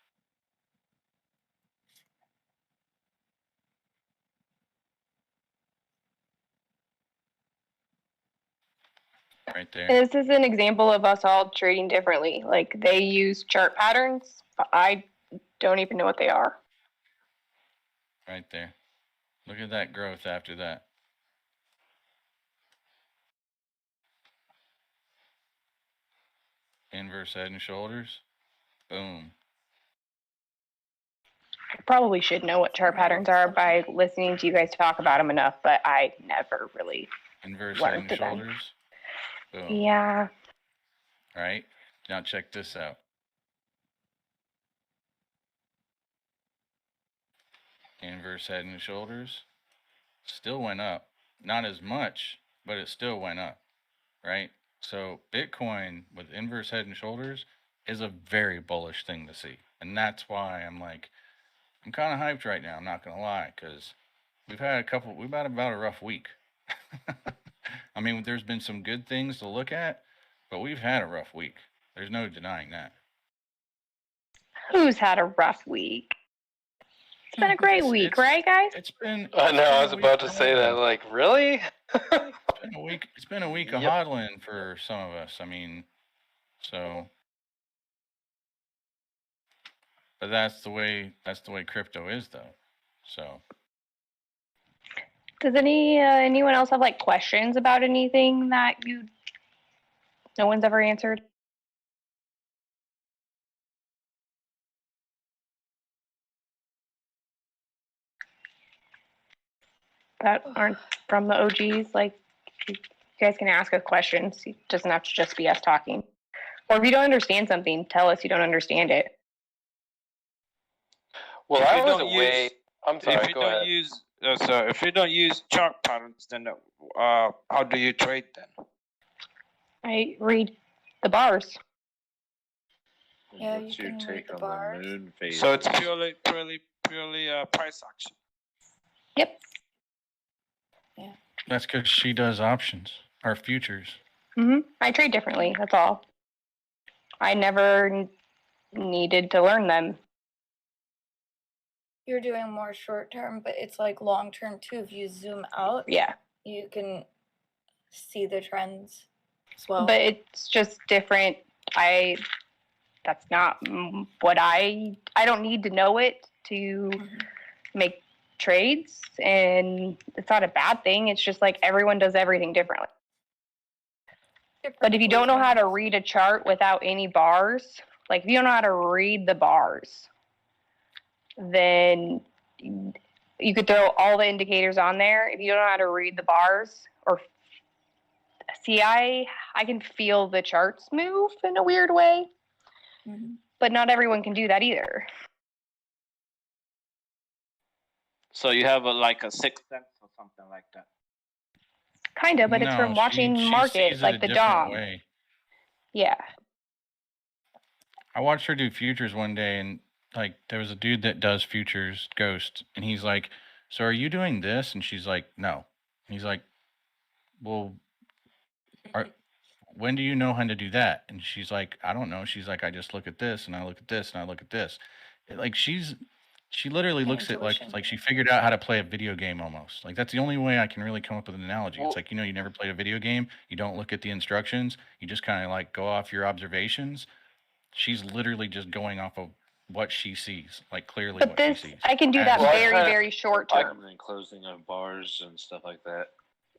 Right there. This is an example of us all trading differently. Like they use chart patterns, but I don't even know what they are. Right there. Look at that growth after that. Inverse head and shoulders. Boom. I probably should know what chart patterns are by listening to you guys talk about them enough, but I never really Inverse head learned and them. shoulders. Boom. Yeah. Right? Now check this out. Inverse head and shoulders. Still went up. Not as much, but it still went up. Right? So Bitcoin with inverse head and shoulders is a very bullish thing to see. And that's why I'm like, I'm kind of hyped right now. I'm not going to lie, because we've had about a rough week. I mean, there's been some good things to look at, but we've had a rough week. There's no denying that. Who's had a rough week? It's been a great week, right, guys? It's been. I know. I was about to say that. Like, really? It's been a week of hodling for some of us. I mean, so. But that's the way crypto is, though. So. Does anyone else have like questions about anything that no one's ever answered? That aren't from the OGs. Like, you guys can ask us questions. It doesn't have to just be us talking. Or if you don't understand something, tell us you don't understand it. Well, If I you was don't away. use- I'm sorry. If you Go don't ahead. use, so if you don't use chart patterns, then how do you trade then? I read the bars. Yeah, What's you your can read take the on bars. the moon phase? So it's purely price action. Yep. That's because she does options or futures. I trade differently. That's all. I never needed to learn them. You're doing more short term, but it's like long term too. If you zoom out, Yeah. you can see the trends as well. But it's just different. That's not what I don't need to know it to make trades, and it's not a bad thing. It's just like everyone does everything differently. But if you don't know how to read a chart without any bars, like if you don't know how to read the bars, then you could throw all the indicators on there. If you don't know how to read the bars or see, I can feel the charts move in a weird way, but not everyone can do that either. So you have like a sixth sense or something like that. Kind of, but it's from watching markets like the Dom. Way. Yeah. I watched her do futures one day, and like there was a dude that does futures, Ghost, and he's like, "So are you doing this?" And she's like, "No." And he's like, "Well, when do you know how to do that?" And she's like, "I don't know." She's like, "I just look at this, and I look at this, and I look at this." Like she literally looks at like she figured out how to play a video game almost. Like that's the only way I can really come up with an analogy. It's like, you never played a video game, you don't look at the instructions, you just kind of like go off your observations. She's literally just going off of what she sees, like clearly But what this, she sees. I can do that very short term. And closing of bars and stuff like that.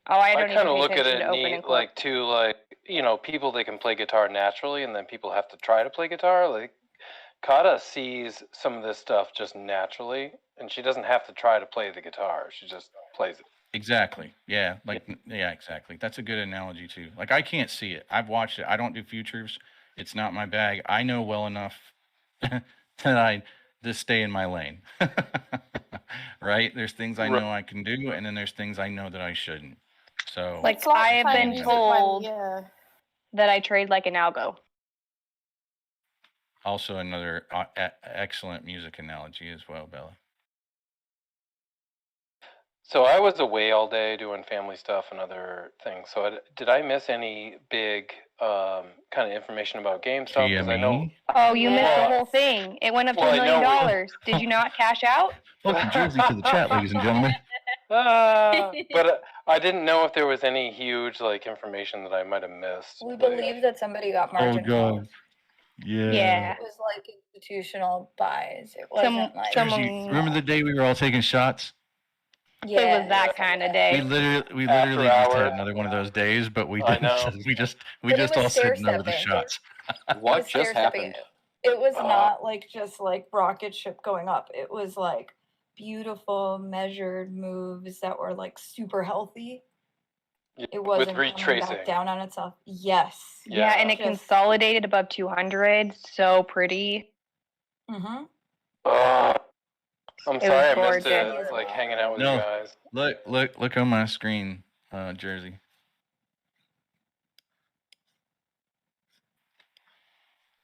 Oh, I don't kind of even look pay at attention it to open neat, and close. people that can play guitar naturally, and then people have to try to play guitar. Like Kata sees some of this stuff just naturally, and she doesn't have to try to play the guitar. She just plays it. Exactly. Yeah. Like, yeah, exactly. That's a good analogy too. Like I can't see it. I've watched it. I don't do futures. It's not my bag. I know well enough that I just stay in my lane. Right? There's things I know I can do, and then there's things I know that I shouldn't. So Like It's like I have trying to been use it when- told yeah. that I trade like an algo. also another excellent music analogy as well, Bella. So I was away all day doing family stuff and other things. So did I miss any big kind of information about GameStop? Because I know. GME? Oh, you missed the Yes. whole thing. It went up to Well, $1 I know million. Did you not cash out? Welcome, Jersey, to the chat, ladies and gentlemen. But I didn't know if there was any huge like information that I might have missed. We like- believe that somebody got Oh, margin called. God. Yeah. Yeah. It was like institutional buys. It wasn't like Jersey, remember the day we were all taking shots? yeah, It was that kind of We day. literally After just had hours. another one of those days, but we I didn't. know. We But it just was all said no to the stair-stepping. shots. What was just stair-stepping. happened? It was not like just like rocket ship going up. It was like beautiful measured moves that were like super healthy. It wasn't coming retracing. back down on itself. Yes. Yeah, and it Just- consolidated above 200. So pretty. Mm-hmm. I'm was sorry I missed gorgeous. it. Like hanging out with No. you guys. Look on my screen, Jersey.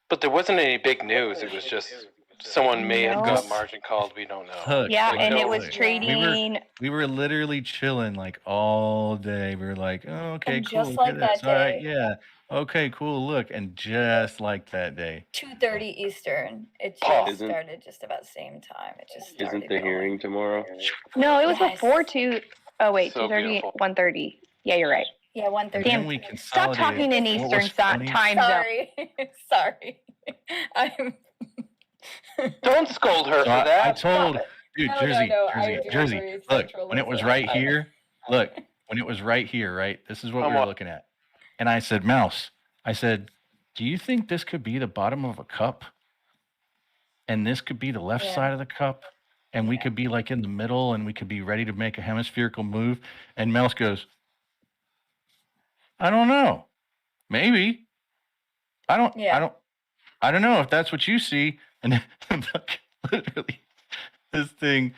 But there wasn't any big news. It was just someone may have got No. margin called. We don't know. Look, Yeah, like, and no it was way. trading. We were literally chilling like all day. We were like, oh, okay, And cool. just Look like at this. that All right, day- yeah. Okay, cool. Look, and just like that day. 2:30 Eastern. It Pause. just started just about the same time. It just started Isn't the going. hearing tomorrow? No, it was Yes. before 2. Oh, wait, So 2:30, beautiful. 1:30. Yeah, you're right. Yeah, 1:30. And then Damn, we Stop talking in consolidated. What was Eastern funny- time zone. Sorry. Sorry. I'm Don't scold her So for I that. told, dude, No, Jersey, no, I do Jersey. agree, Look, Central when it is was like right that. here, look, when it was right here, right? This is what we were what? looking at. And I said, Mouse, I said, do you think this could be the bottom of a cup? And this could be the left Yeah. side of the cup? And we could be like in the middle and we could be ready to make a hemispherical move. And Mouse goes, I don't know. Maybe. I don't know if that's what you see. And then, literally this thing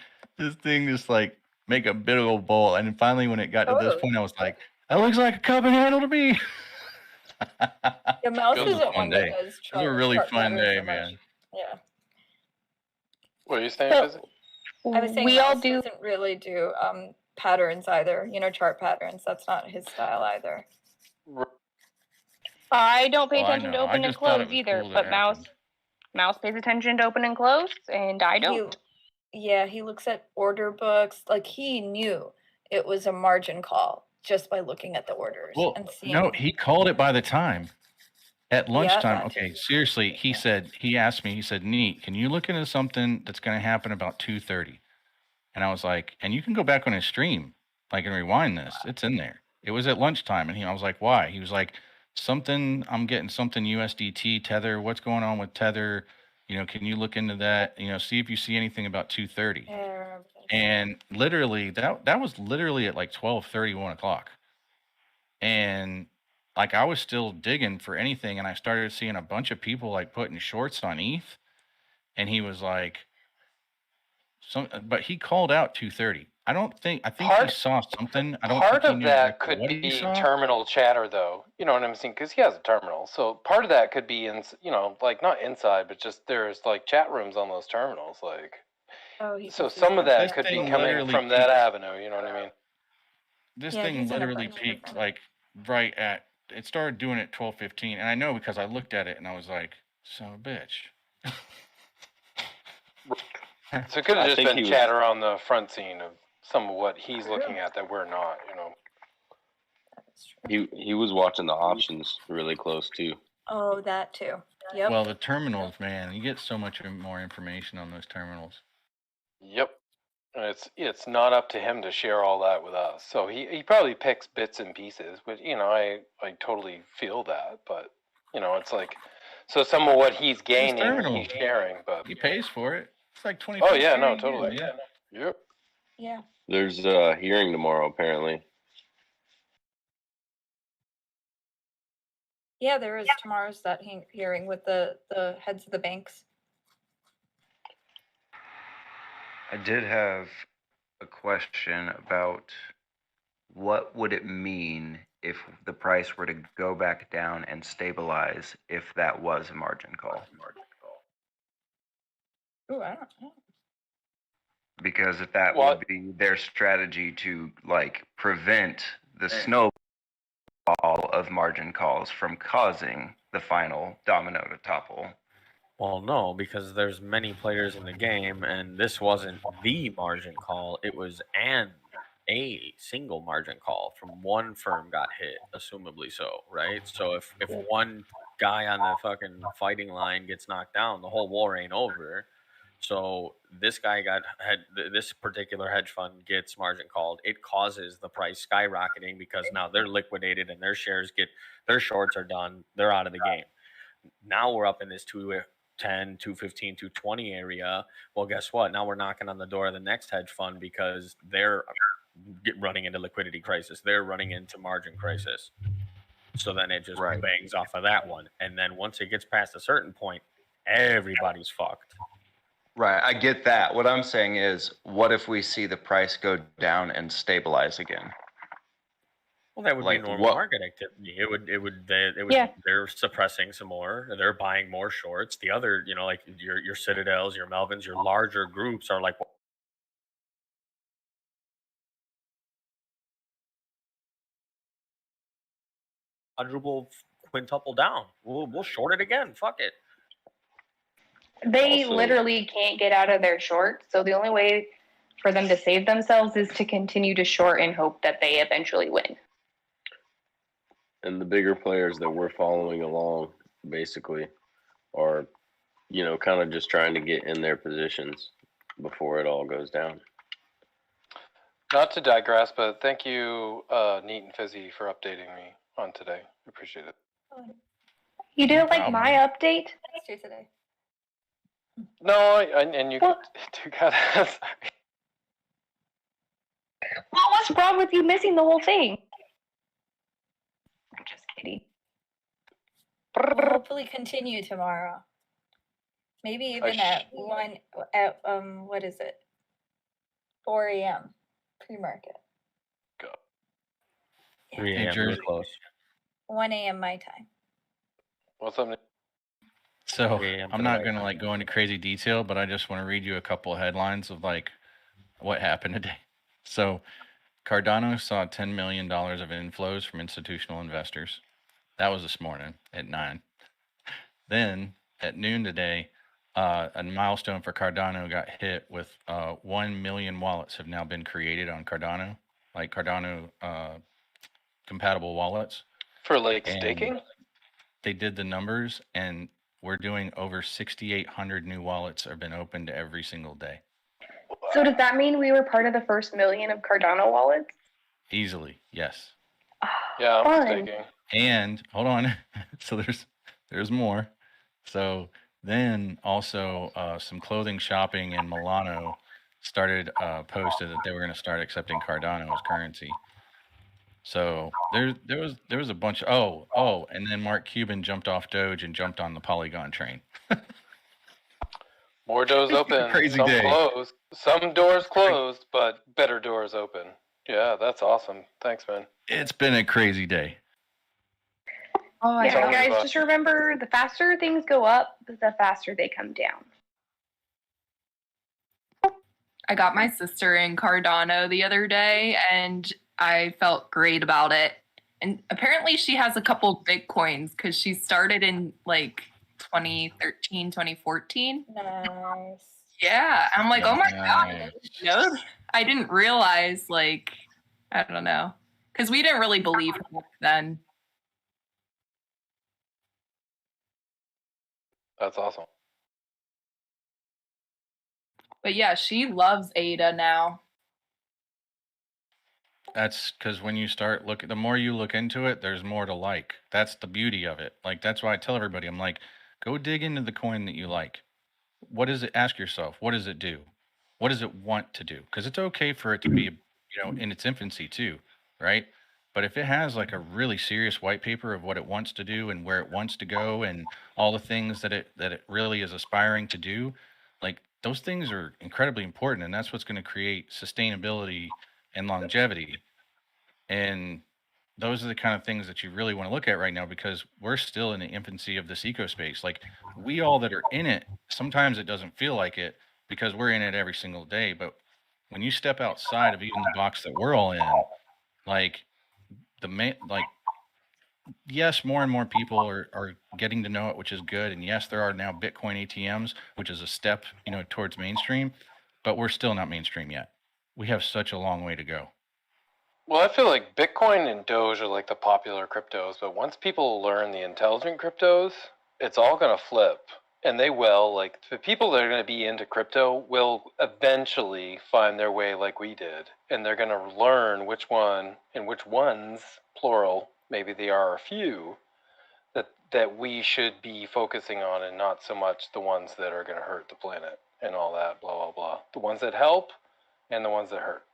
just like make a big old bowl. And then finally when it got to this point, I was like, that looks like a cup and handle to me. The mouse It was a isn't fun one day. that does It was a really chart fun patterns day, so much. man. Yeah. What are you saying, So- Fizzy? I was saying we all Mouse do. doesn't really do patterns either. Chart patterns. That's not his style either. I don't pay Oh, I attention to know. I open and just thought it close was either, cool that but it Mouse happened. Mouse pays attention to open and close, and I don't. He looks at order books. Like he knew it was a margin call just by looking at the orders Well, and seeing. no, he called it by the time. At lunchtime, that okay, too. seriously, he asked me, he said, Neat, can you look into something that's going to happen about 2:30? And I was like, and you can go back on his stream, like, and rewind this. It's in there. It was at lunchtime. And I was like, why? He was like, I'm getting something USDT, Tether. What's going on with Tether? Can you look into that? See if you see anything about 2:30. Yeah, I remember that. And literally, that was literally at like 12:30, 1 o'clock. And like I was still digging for anything, and I started seeing a bunch of people like putting shorts on ETH, and he was like, but he called out 2:30. I think he saw something. I don't Part think he of knew that exactly could what he be saw. terminal chatter, though. You know what I'm saying? Because he has a terminal. So part of that could be like not inside, but just there's like chat rooms on those terminals. Like, Oh, he so can see some of stuff. that This could be thing coming literally from that peaked. avenue. You know what I mean? This Yeah, thing he's in a literally bunch of peaked different- like right at. It started doing it 12:15, and I know because I looked at it and I was like, "Son of a bitch." So it could have I just think been he was- chatter on the front scene of some of what he's looking at that we're not. That's true. He was watching the options really close too. Oh, that too. Yep. Well, the terminals, man, you get so much more information on those terminals. Yep. And it's not up to him to share all that with us. So he probably picks bits and pieces, but I totally feel that. But it's like, so some of what he's gaining, terminal. he's sharing. But He pays for it. It's like 20. oh yeah, no, totally. Yeah. Yep. Yeah. There's a hearing tomorrow apparently. Yeah, there is. Tomorrow's that hearing with the heads of the banks. I did have a question about what would it mean if the price were to go back down and stabilize if that was a margin call? Ooh, I don't know. Because if that would be their strategy to like prevent the snowball of margin calls from causing the final domino to topple. Well, no, because there's many players in the game, and this wasn't the margin call. It was a single margin call from one firm got hit, assumably so, right? So if one guy on the fucking fighting line gets knocked down, the whole war ain't over. So this guy this particular hedge fund gets margin called. It causes the price skyrocketing because now they're liquidated and their shorts are done. They're out of the game. Now we're up in this 210, 215, 220 area. Well, guess what? Now we're knocking on the door of the next hedge fund because they're running into liquidity crisis. They're running into margin crisis. So then it just bangs off of that one. And then once it gets past a certain point, everybody's fucked. Right, I get that. What I'm saying is, what if we see the price go down and stabilize again? Well, that would be normal market activity. They're suppressing some more. They're buying more shorts. The other, like your Citadels, your Melvins, your larger groups are like, quadruple, quintuple down. We'll short it again. Fuck it. They literally can't get out of their short, so the only way for them to save themselves is to continue to short and hope that they eventually win. And the bigger players that we're following along basically are, kind of just trying to get in their positions before it all goes down. Not to digress, but thank you, Neat and Fizzy, for updating me on today. Appreciate it. You didn't like my update? Let's do today. No, and you got sorry. Well, what's wrong with you missing the whole thing? I'm just kidding. We'll hopefully continue tomorrow. Maybe even at what is it? 4 a.m. pre-market. Go. 3 a.m. We're close. 1 a.m. my time. What's up, Nick? So I'm not going to go into crazy detail, but I just want to read you a couple of headlines of what happened today. So Cardano saw $10 million of inflows from institutional investors. That was this morning at 9. Then at noon today, a milestone for Cardano got hit with 1 million wallets have now been created on Cardano, like Cardano compatible wallets. For staking? They did the numbers, and we're doing over 6,800 new wallets have been opened every single day. So does that mean we were part of the first million of Cardano wallets? Easily, yes. Yeah, I'm staking. And hold on, so there's more. So then also some clothing shopping in Milano started posted that they were going to start accepting Cardano as currency. So there was a bunch of and then Mark Cuban jumped off Doge and jumped on the Polygon train. More doors open. Crazy some day. Closed. Some doors closed, but better doors open. Yeah, that's awesome. Thanks, man. It's been a crazy day. Oh, yeah, guys, just remember, the faster things go up, the faster they come down. I got my sister in Cardano the other day, and I felt great about it. And apparently she has a couple Bitcoins because she started in 2013, 2014. Nice. Yeah. I'm like, oh my God. I didn't realize, I don't know. Because we didn't really believe her then. That's awesome. But yeah, she loves ADA now. That's because when you start the more you look into it, there's more to like. That's the beauty of it. That's why I tell everybody, I'm like, go dig into the coin that you like. What does it, ask yourself, what does it do? What does it want to do? Because it's okay for it to be, in its infancy too, right? But if it has like a really serious white paper of what it wants to do and where it wants to go and all the things that it really is aspiring to do, like those things are incredibly important, and that's what's going to create sustainability and longevity. And those are the kind of things that you really want to look at right now, because we're still in the infancy of this eco space. Like we all that are in it, sometimes it doesn't feel like it because we're in it every single day. But when you step outside of even the box that we're all in, like like yes, more and more people are getting to know it, which is good. And yes, there are now Bitcoin ATMs, which is a step, towards mainstream, but we're still not mainstream yet. We have such a long way to go. Well, I feel like Bitcoin and Doge are like the popular cryptos, but once people learn the intelligent cryptos, it's all going to flip. And they will. Like, the people that are going to be into crypto will eventually find their way like we did. And they're going to learn which one and which ones, plural, maybe they are a few, that we should be focusing on, and not so much the ones that are going to hurt the planet and all that, blah, blah, blah. The ones that help and the ones that hurt.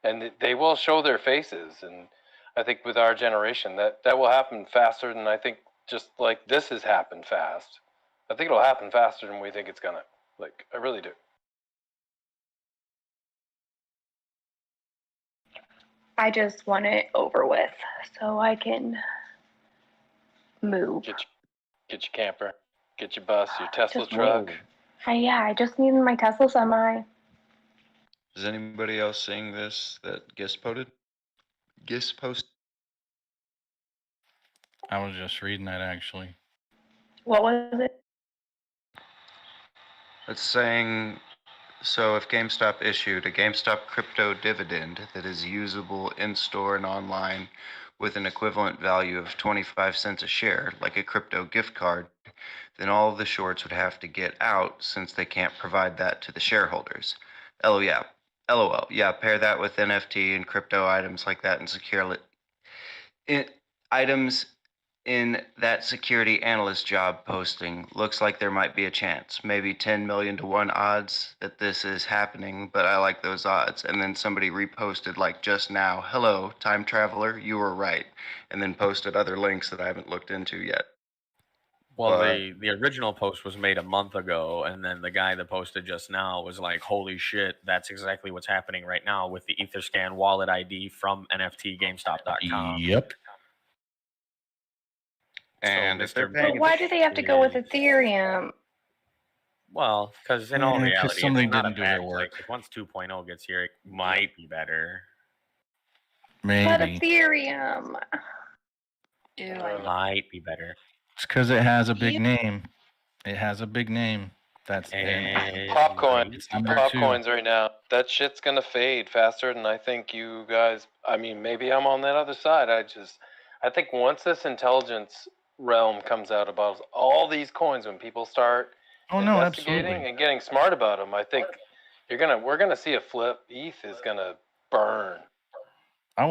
And they will show their faces. And I think with our generation, that will happen faster than I think, just like this has happened fast. I think it'll happen faster than we think it's gonna. Like, I really do. I just want it over with so I can move. Get your camper, get your bus, your Tesla truck. I just need my Tesla semi. Is anybody else seeing this that Gis posted? I was just reading that actually. What was it? It's saying, so if GameStop issued a GameStop crypto dividend that is usable in-store and online with an equivalent value of 25 cents a share, like a crypto gift card, then all of the shorts would have to get out since they can't provide that to the shareholders. LOL. Yeah, pair that with NFT and crypto items like that and items in that security analyst job posting. Looks like there might be a chance, maybe 10 million to 1 odds that this is happening, but I like those odds. And then somebody reposted like just now, hello, time traveler, you were right. And then posted other links that I haven't looked into yet. Well, the original post was made a month ago, and then the guy that posted just now was like, holy shit, that's exactly what's happening right now with the Etherscan wallet ID from NFTGameStop.com. Yep. And if they're paying, why do they have to go with Ethereum? Well, because in all reality, somebody it's not didn't a do their bad, work. like, once 2.0 gets here, it might be better. Maybe. But Ethereum. Ew, Might be better. It's because it has a big name. It has a big name. That's Popcoins right now. That shit's gonna fade faster than I think you guys. I mean, maybe I'm on that other side. I think once this intelligence realm comes out about all these coins, when people start investigating and getting smart about them, I think we're gonna see a flip. ETH is gonna burn. I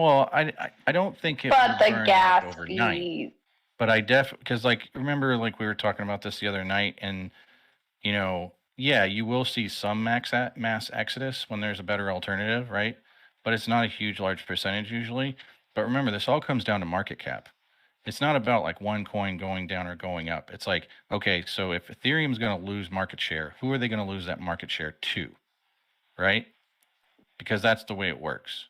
don't think it. But the burn gas like overnight. fees. But because remember we were talking about this the other night, and you will see some mass exodus when there's a better alternative, right? But it's not a large percentage usually. But remember, this all comes down to market cap. It's not about like one coin going down or going up. It's like, okay, so if Ethereum's going to lose market share, who are they going to lose that market share to, right? Because that's the way it works.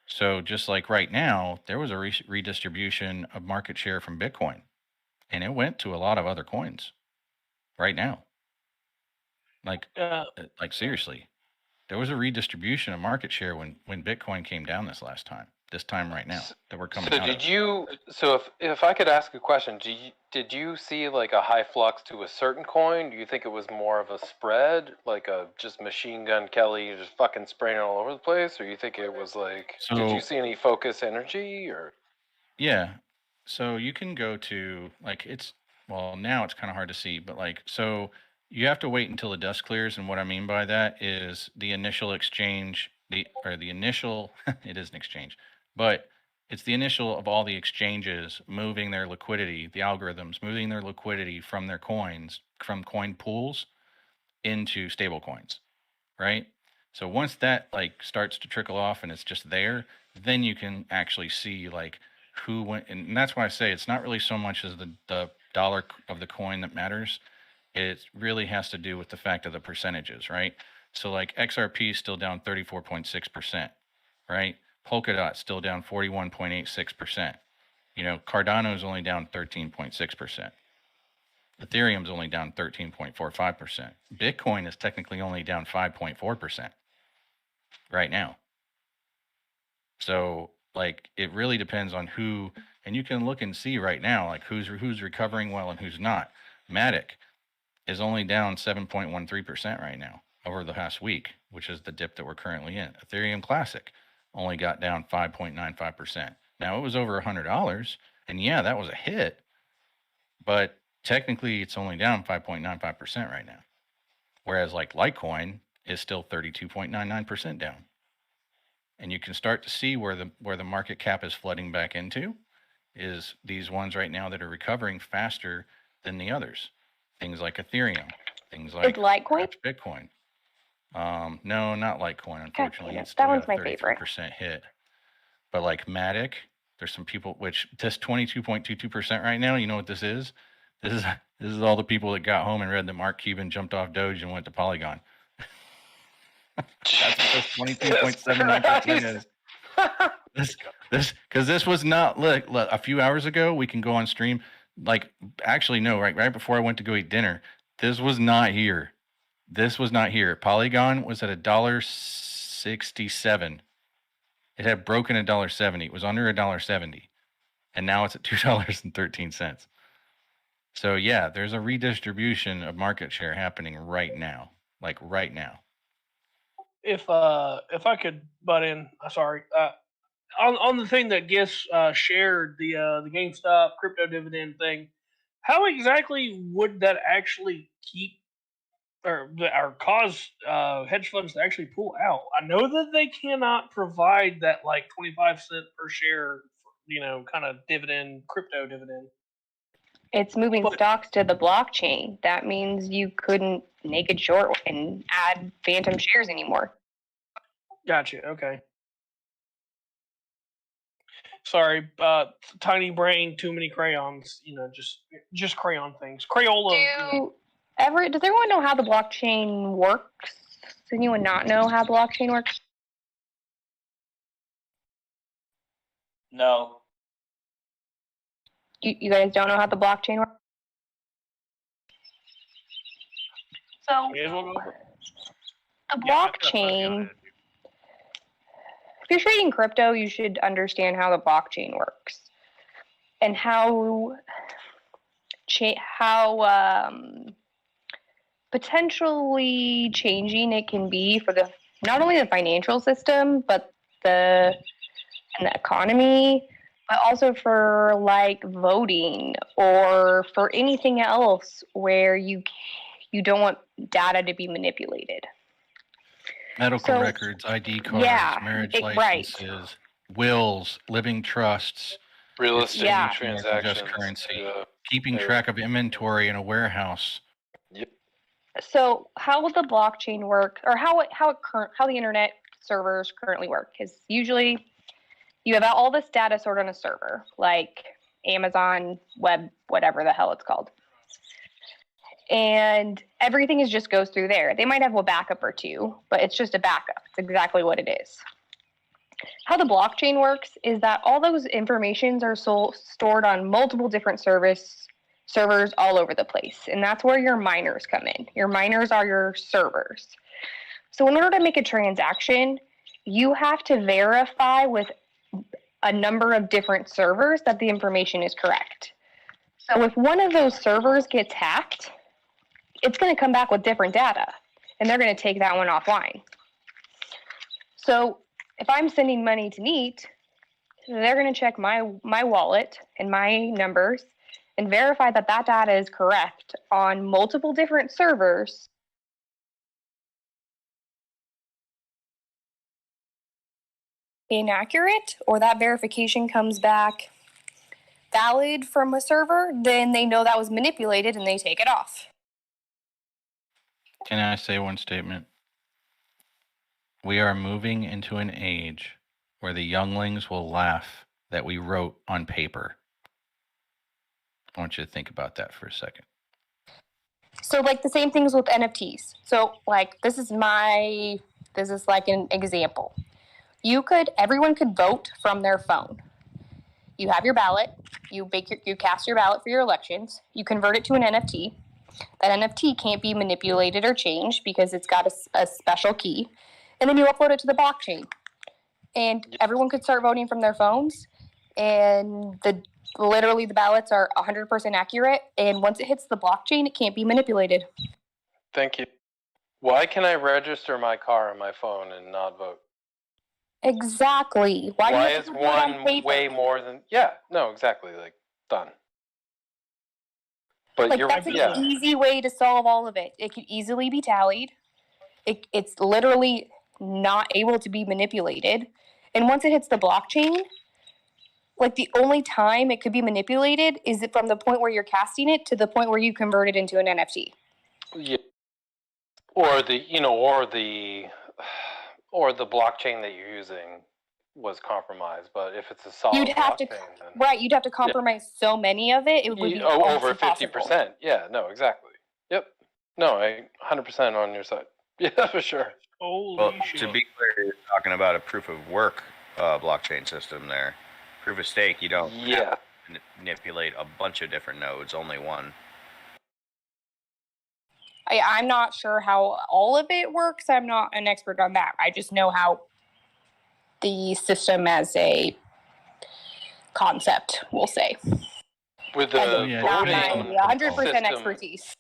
So just like right now, there was a redistribution of market share from Bitcoin, and it went to a lot of other coins right now. Like seriously, there was a redistribution of market share when Bitcoin came down this time right now that we're coming out of. So if I could ask a question, did you see like a high flux to a certain coin? Do you think it was more of a spread, like a just Machine Gun Kelly just fucking spraying it all over the place, or you think it was like, did you see any focus energy or? Yeah, so you can go to now it's kind of hard to see, but so you have to wait until the dust clears, and what I mean by that is the initial exchange, it is an exchange, but it's the initial of all the exchanges moving their liquidity, the algorithms moving their liquidity from their coins, from coin pools into stable coins, right? So once that starts to trickle off and it's just there, then you can actually see like who went, and that's why I say it's not really so much as the dollar of the coin that matters. It really has to do with the fact of the percentages, right? So like XRP is still down 34.6%, right? Polkadot still down 41.86%. You know, Cardano is only down 13.6%. Ethereum's only down 13.45%. Bitcoin is technically only down 5.4% right now. So like it really depends on who, and you can look and see right now like who's recovering well and who's not. Matic is only down 7.13% right now over the past week, which is the dip that we're currently in. Ethereum Classic only got down 5.95%. Now it was over $100, and yeah, that was a hit, but technically it's only down 5.95% right now. Whereas like Litecoin is still 32.99% down. And you can start to see where the market cap is flooding back into is these ones right now that are recovering faster than the others. Things like Ethereum, things like Litecoin? Bitcoin. No, not Litecoin, unfortunately. Okay, It's still that one's got a my favorite. 33% hit. But like Matic, there's some people which this 22.22% right now, you know what this is? This is all the people that got home and read that Mark Cuban jumped off Doge and went to Polygon. That's what this 22.79% is. This was not look a few hours ago. We can go on stream. Like actually no, right before I went to go eat dinner. This was not here. This was not here. Polygon was at $1.67. It had broken $1.70. It was under $1.70, and now it's at $2.13. So yeah, there's a redistribution of market share happening right now, like right now. If I could butt in, sorry. On the thing that gets shared, the GameStop crypto dividend thing, how exactly would that actually keep or cause hedge funds to actually pull out? I know that they cannot provide that like 25 cent per share, kind of dividend, crypto dividend. It's moving stocks to the blockchain. That means you couldn't naked short and add phantom shares anymore. Gotcha. Okay. Sorry, tiny brain, too many crayons. Just crayon things. Crayola. Does everyone know how the blockchain works? Does anyone not know how blockchain works? No. You guys don't know how the blockchain works? So, the blockchain, if you're trading crypto, you should understand how the blockchain works and how potentially changing it can be for not only the financial system, but the economy, but also for like voting or for anything else where you don't want data to be manipulated. Medical records, ID cards, marriage licenses, wills, living trusts, real estate transactions, just currency, keeping track of inventory in a warehouse. Yep. So how will the blockchain work, or how the internet servers currently work? Is usually you have all this data stored on a server, like Amazon Web, whatever the hell it's called. And everything just goes through there. They might have a backup or two, but it's just a backup. It's exactly what it is. How the blockchain works is that all those informations are stored on multiple different servers all over the place. And that's where your miners come in. Your miners are your servers. So in order to make a transaction, you have to verify with a number of different servers that the information is correct. So if one of those servers gets hacked, it's going to come back with different data, and they're going to take that one offline. So if I'm sending money to Neat, they're going to check my wallet and my numbers and verify that data is correct on multiple different servers. Inaccurate, or that verification comes back valid from a server, then they know that was manipulated and they take it off. Can I say one statement? We are moving into an age where the younglings will laugh that we wrote on paper. I want you to think about that for a second. So like the same things with NFTs. So like this is like an example. Everyone could vote from their phone. You have your ballot, you cast your ballot for your elections, you convert it to an NFT. That NFT can't be manipulated or changed because it's got a special key. And then you upload it to the blockchain. And everyone could start voting from their phones. And literally the ballots are 100% accurate. And once it hits the blockchain, it can't be manipulated. Thank you. Why can I register my car on my phone and not vote? Exactly. Why is one way more than... Yeah, no, exactly. Like, done. But like that's an easy way to solve all of it. It could easily be tallied. It's literally not able to be manipulated. And once it hits the blockchain, like the only time it could be manipulated is from the point where you're casting it to the point where you convert it into an NFT. Yeah. Or the blockchain that you're using was compromised. But if it's a solid you'd have to compromise so many of it. It would be over 50%. Yeah, no, exactly. Yep. No, I 100% on your side. Yeah, for sure. Well, to be clear, you're talking about a proof of work blockchain system there. Proof of stake, you don't have to manipulate a bunch of different nodes, only one. I'm not sure how all of it works. I'm not an expert on that. I just know how the system as a concept, we'll say. With the voting 100% expertise.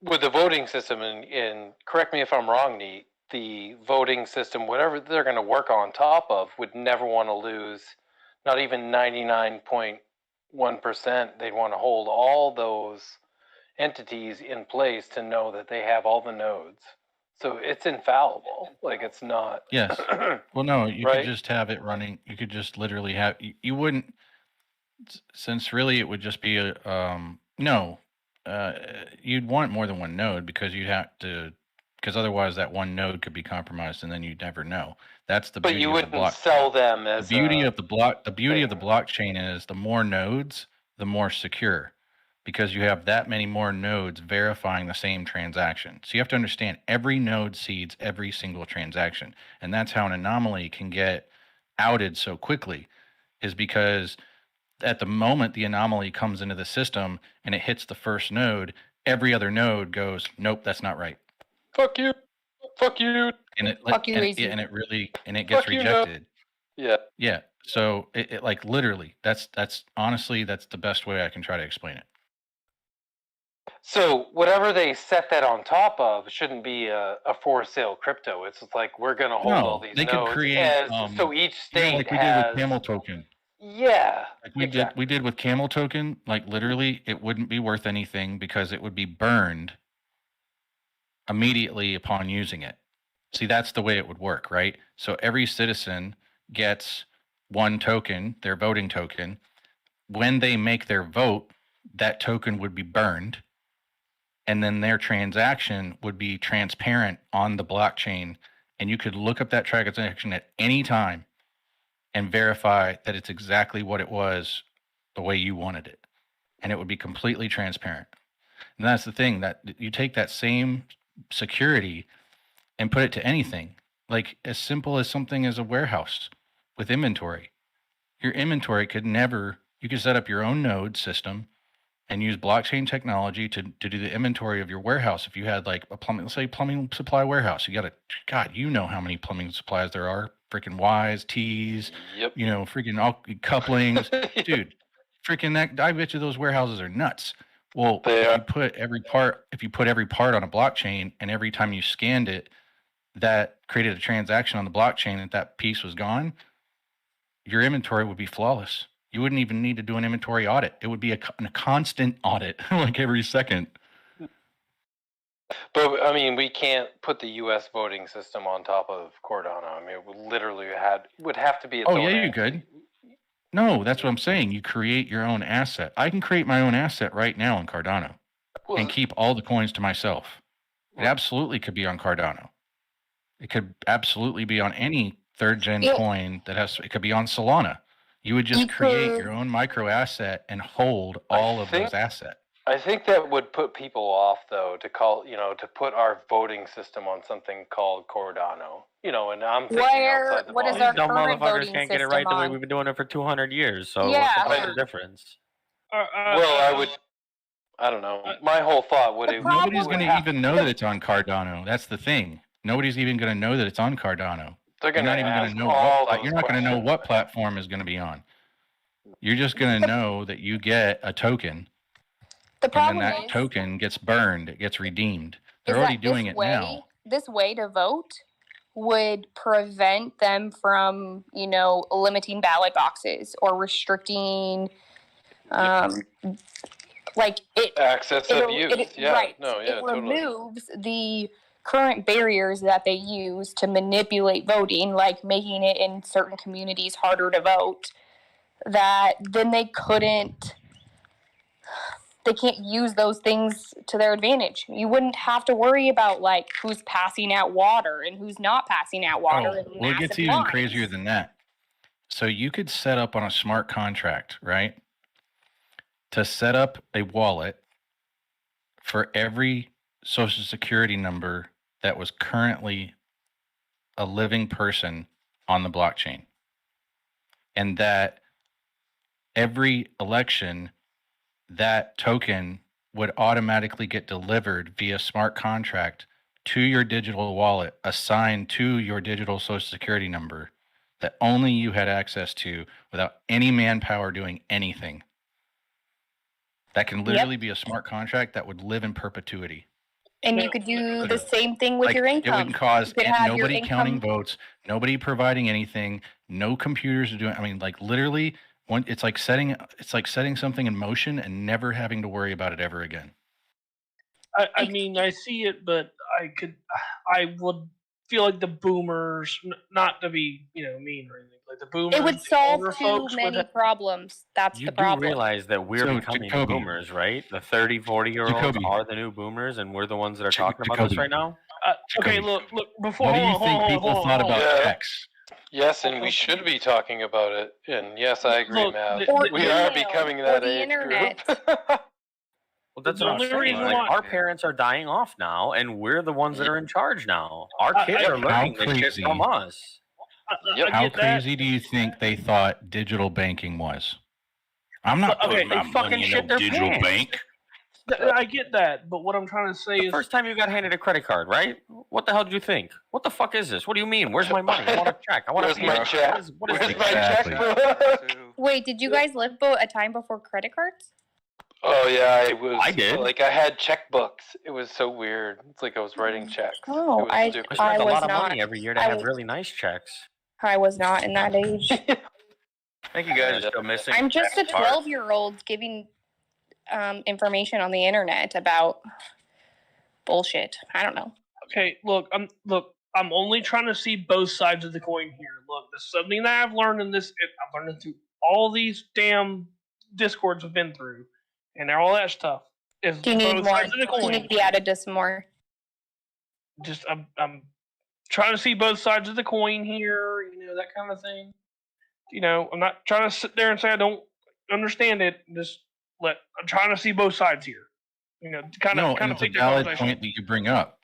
With the voting system, and correct me if I'm wrong, Neat, the voting system, whatever they're going to work on top of, would never want to lose, not even 99.1%. They'd want to hold all those entities in place to know that they have all the nodes. So it's infallible. Like, it's not. Yes. Well, no, you could just have it running. You could just literally have, you wouldn't, since really it would just be you'd want more than one node because you'd have to, because otherwise that one node could be compromised and then you'd never know. That's the beauty of the blockchain. But you wouldn't sell them as the beauty of the blockchain is the more nodes, the more secure, because you have that many more nodes verifying the same transaction. So you have to understand every node seeds every single transaction. And that's how an anomaly can get outed so quickly, is because at the moment the anomaly comes into the system and it hits the first node, every other node goes, nope, that's not right. Fuck you. Fuck you. And it gets rejected. Yeah. Yeah. So it like literally, that's honestly, that's the best way I can try to explain it. So whatever they set that on top of shouldn't be a for sale crypto. It's like, we're going to hold all these they nodes. Could create, so each state like we has... did with Camel Token. Yeah. Like we did with Camel Token, like literally it wouldn't be worth anything because it would be burned immediately upon using it. See, that's the way it would work, right? So every citizen gets one token, their voting token. When they make their vote, that token would be burned, and then their transaction would be transparent on the blockchain, and you could look up that transaction at any time and verify that it's exactly what it was, the way you wanted it, and it would be completely transparent. And that's the thing, that you take that same security and put it to anything, like as simple as something as a warehouse with inventory. Your inventory you could set up your own node system and use blockchain technology to do the inventory of your warehouse. If you had like a plumbing supply warehouse, God, you know how many plumbing supplies there are, freaking Ys, Ts, freaking all couplings, dude, freaking that, I bet you those warehouses are nuts. Well, if you put every part on a blockchain, and every time you scanned it, that created a transaction on the blockchain, that piece was gone, your inventory would be flawless. You wouldn't even need to do an inventory audit. It would be a constant audit, like every second. But I mean, we can't put the U.S. voting system on top of Cardano. I mean, it would have to be. Oh yeah, you could. No, that's what I'm saying. You create your own asset. I can create my own asset right now on Cardano and keep all the coins to myself. It absolutely could be on Cardano. It could absolutely be on any third gen coin that has, it could be on Solana. You would just create your own micro asset and hold all of those assets. I think that would put people off, though, to put our voting system on something called Cardano. And I'm thinking outside the box. What is our Dumb current motherfuckers voting can't get it system right the way on? we've been doing it for 200 years. So Yeah. what's the difference? I don't know. My whole thought would it. Nobody's going to even know that it's on Cardano. That's the thing. Nobody's even going to know that it's on Cardano. They're You're going not to even going ask to know all what. those You're not going to know questions. what platform is going to be on. You're just going to know that you get a token, The and then problem that is token gets burned. It gets redeemed. They're already doing it now. This way to vote would prevent them from, limiting ballot boxes or restricting, Access of youth. Right. Totally. It removes the current barriers that they use to manipulate voting, like making it in certain communities harder to vote, that then they can't use those things to their advantage. You wouldn't have to worry about who's passing out water and who's not passing out water. Well, it gets even crazier than that. So you could set up on a smart contract, right? To set up a wallet for every social security number that was currently a living person on the blockchain. And that every election, that token would automatically get delivered via smart contract to your digital wallet, assigned to your digital social security number that only you had access to without any manpower doing anything. That can literally be a smart contract that would live in perpetuity. And you could do the same thing with your income. It wouldn't cause You could have your nobody counting income- votes, nobody providing anything, no computers are doing. I mean, literally, it's like setting something in motion and never having to worry about it ever again. I mean, I see it, but I would feel like the boomers, not to be mean or anything, like the boomers. It would the solve older too folks would many have- problems. That's You the do problem. realize that we're So, becoming Jacoby. boomers, right? The 30, 40-year-olds Jacoby. are the new boomers, and we're the ones that are talking about this Jacoby. right now? Okay, Jacoby. look. Before, What do you hold on, think hold on, people hold on, thought hold on. about checks? Yes, and we should be talking about it. And yes, I agree, Look, Matt. the- We are becoming that age group. Well, that's The what I'm only saying. reason Like, why- our parents are dying off now, and we're the ones that are in charge now. Our kids are How learning this shit crazy. from us. How get that. crazy do you think they thought digital banking was? I'm not Okay, putting my they fucking money in shit a their digital pants. bank. I get that, but what I'm trying to say The is, first time you got handed a credit card, right? What the hell did you think? What the fuck is this? What do you mean? Where's my money? I want a check. I want Where's a my check? What is Where's this? my Exactly. checkbook? Wait, did you guys live a time before credit cards? Oh yeah, it was. I did. Like I had checkbooks. It was so weird. It's like I was writing checks. Oh, it was I stupid. I spent a was lot of not. money every year to I have was- really nice checks. I was not in that age. I think you guys are still missing. I'm just a that part. 12-year-old giving information on the internet about bullshit. I don't know. okay, look, I'm only trying to see both sides of the coin here. Look, this is something that I've learned I've learned it through all these damn discords I've been through, and all that stuff. Is Do you need both more? sides of the Do you coin. need to be added to some more? Just I'm trying to see both sides of the coin here, that kind of thing. I'm not trying to sit there and say I don't understand it. I'm trying to see both sides here. Kind No, and of it's a take the valid conversation. point that you bring up.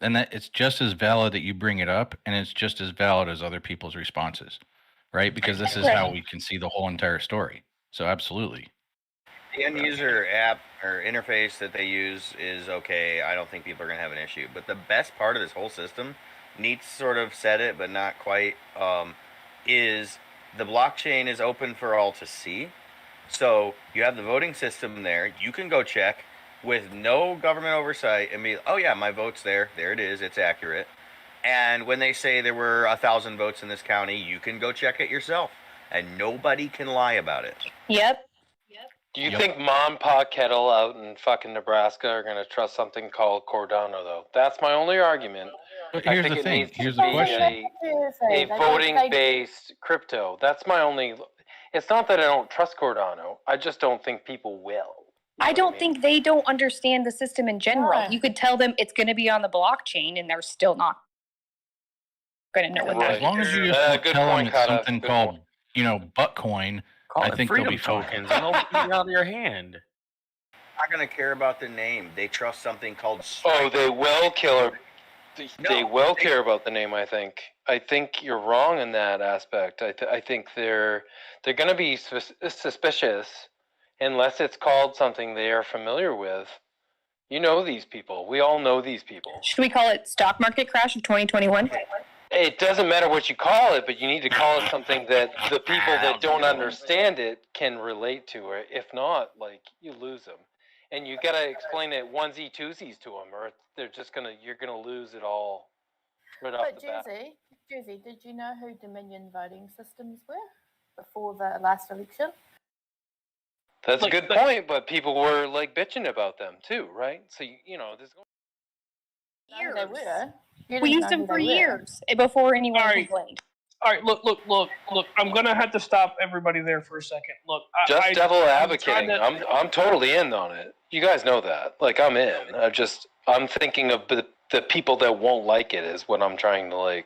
And that it's just as valid that you bring it up, and it's just as valid as other people's responses, right? Because this is how we can see the whole entire story. So absolutely. The end user app or interface that they use is okay. I don't think people are going to have an issue. But the best part of this whole system, Neat sort of said it, but not quite, is the blockchain is open for all to see. So you have the voting system there. You can go check with no government oversight and be, oh yeah, my vote's there. There it is. It's accurate. And when they say there were 1,000 votes in this county, you can go check it yourself. And nobody can lie about it. Yep. Do you think Mom Pa Kettle out in fucking Nebraska are going to trust something called Cardano, though? That's my only argument. But I here's think the it thing. needs to Here's be the question. a voting-based crypto. That's my only... It's not that I don't trust Cardano. I just don't think people will. I don't think they don't understand the system in general. You could tell them it's going to be on the blockchain, and they're still not going to know what As long as you just good tell them point, it's Kata. something Good called, Buttcoin, Call I it think they'll freedom be fine. tokens, and they'll beat you out of your hand. Not gonna care about the name. They trust something called. Oh, they will They will care about the name. I think. I think you're wrong in that aspect. I think they're going to be suspicious unless it's called something they are familiar with. You know these people. We all know these people. Should we call it stock market crash of 2021? It doesn't matter what you call it, but you need to call it something that the people that don't understand it can relate to. Or if not, you lose them. And you got to explain it onesie twosies to them, or you're gonna lose it all right off But the bat. Jersey, did you know who Dominion voting systems were before the last election? That's a good point, but people were bitching about them too, right? So there's Years. They were. We used them for years before anyone complained. All right, look. I'm gonna have to stop everybody there for a second. Look, devil advocating. I'm totally in on it. You guys know that. I'm in. I'm thinking of the people that won't like it is what I'm trying to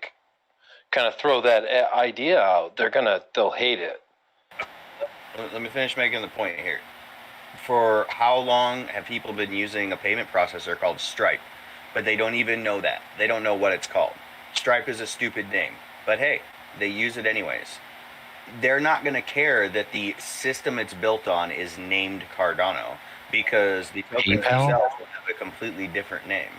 kind of throw that idea out. They'll hate it. Let me finish making the point here. For how long have people been using a payment processor called Stripe? But they don't even know that. They don't know what it's called. Stripe is a stupid name. But hey, they use it anyways. They're not going to care that the system it's built on is named Cardano because the tokens themselves will have a completely different name.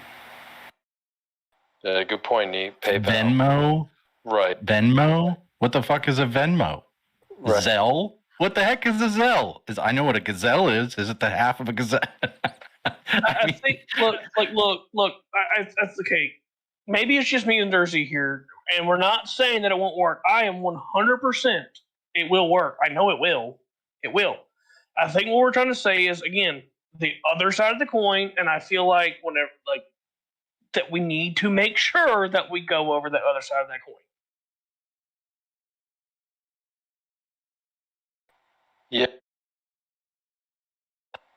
Good point, Nate. PayPal. Venmo? Right. Venmo? What the fuck is a Venmo? Right. Zelle? What the heck is a Zelle? I know what a gazelle is. Is it the half of a gazelle? I think, look. That's okay. Maybe it's just me and Jersey here, and we're not saying that it won't work. I am 100%. It will work. I know it will. It will. I think what we're trying to say is, again, the other side of the coin, and I feel like that we need to make sure that we go over the other side of that coin. Yeah.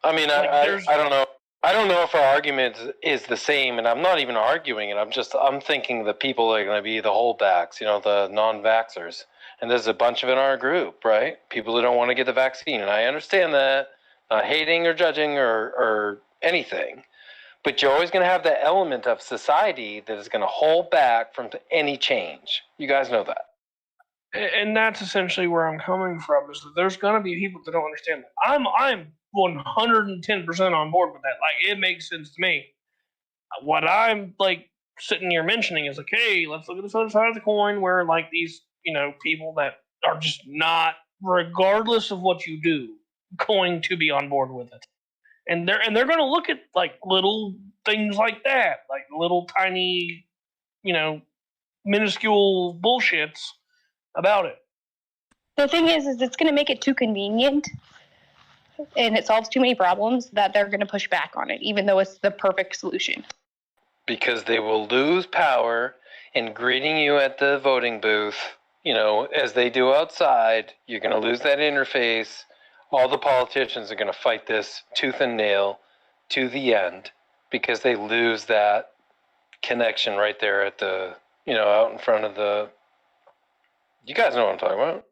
I mean, I don't know. I don't know if our argument is the same, and I'm not even arguing it. I'm thinking the people that are going to be the holdbacks, the non-vaxxers. And there's a bunch of it in our group, right? People who don't want to get the vaccine. And I understand that, not hating or judging or anything. But you're always going to have that element of society that is going to hold back from any change. You guys know that. And that's essentially where I'm coming from, is that there's going to be people that don't understand that. I'm 110% on board with that. It makes sense to me. What I'm sitting here mentioning is hey, let's look at this other side of the coin where these people that are just not, regardless of what you do, going to be on board with it, and they're going to look at little things like that, little tiny, minuscule bullshits about it. The thing is it's going to make it too convenient, and it solves too many problems that they're going to push back on it, even though it's the perfect solution. Because they will lose power in greeting you at the voting booth, as they do outside. You're going to lose that interface. All the politicians are going to fight this tooth and nail to the end because they lose that connection right there at the, out in front of the. You guys know what I'm talking about.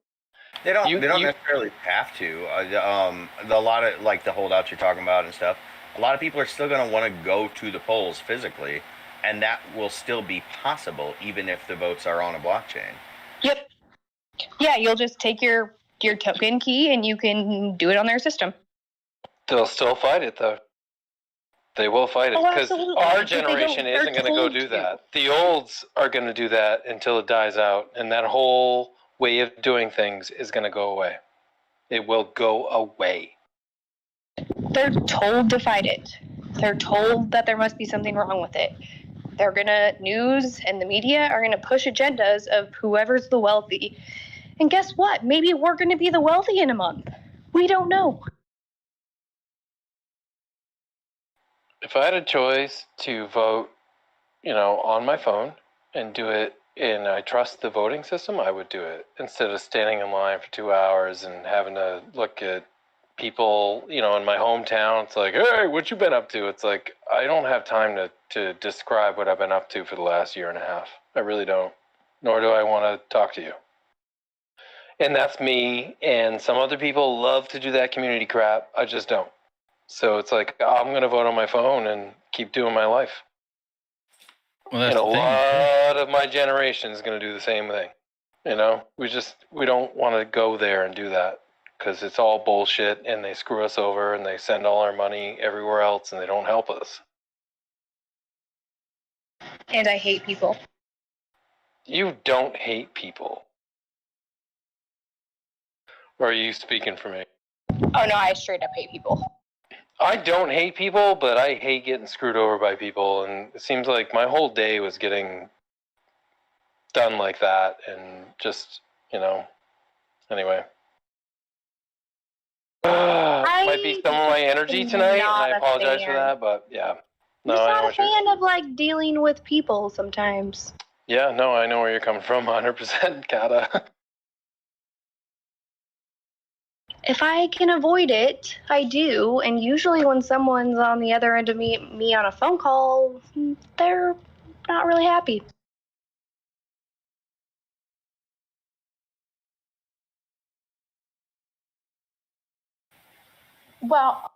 They don't necessarily have to. A lot of the holdouts you're talking about and stuff. A lot of people are still going to want to go to the polls physically, and that will still be possible even if the votes are on a blockchain. Yep. Yeah, you'll just take your token key and you can do it on their system. They'll still fight it though. They will fight it because our generation isn't going to go do that. The olds are going to do that until it dies out, and that whole way of doing things is going to go away. It will go away. They're told to fight it. They're told that there must be something wrong with it. News and the media are gonna push agendas of whoever's the wealthy. And guess what? Maybe we're gonna be the wealthy in a month. We don't know. If I had a choice to vote, on my phone and do it and I trust the voting system, I would do it instead of standing in line for 2 hours and having to look at people, in my hometown. It's hey, what you been up to? It's I don't have time to describe what I've been up to for the last year and a half. I really don't. nor do I want to talk to you. And that's me, and some other people love to do that community crap. I just don't. So it's like, I'm going to vote on my phone and keep doing my life. Well, that's And a the thing. lot of my generation is going to do the same thing. You know, we don't want to go there and do that because it's all bullshit and they screw us over and they send all our money everywhere else and they don't help us. And I hate people. You don't hate people. Or are you speaking for me? Oh no, I straight up hate people. I don't hate people, but I hate getting screwed over by people, and it seems like my whole day was getting done like that, and just, you know, anyway. Might be some of my energy tonight, and I apologize for that, but yeah. No, I'm just I know not a what you're fan of like dealing with people sometimes. Yeah, no, I know where you're coming from, 100%, Kata. If I can avoid it, I do. And usually when someone's on the other end of me on a phone call, they're not really happy. Well,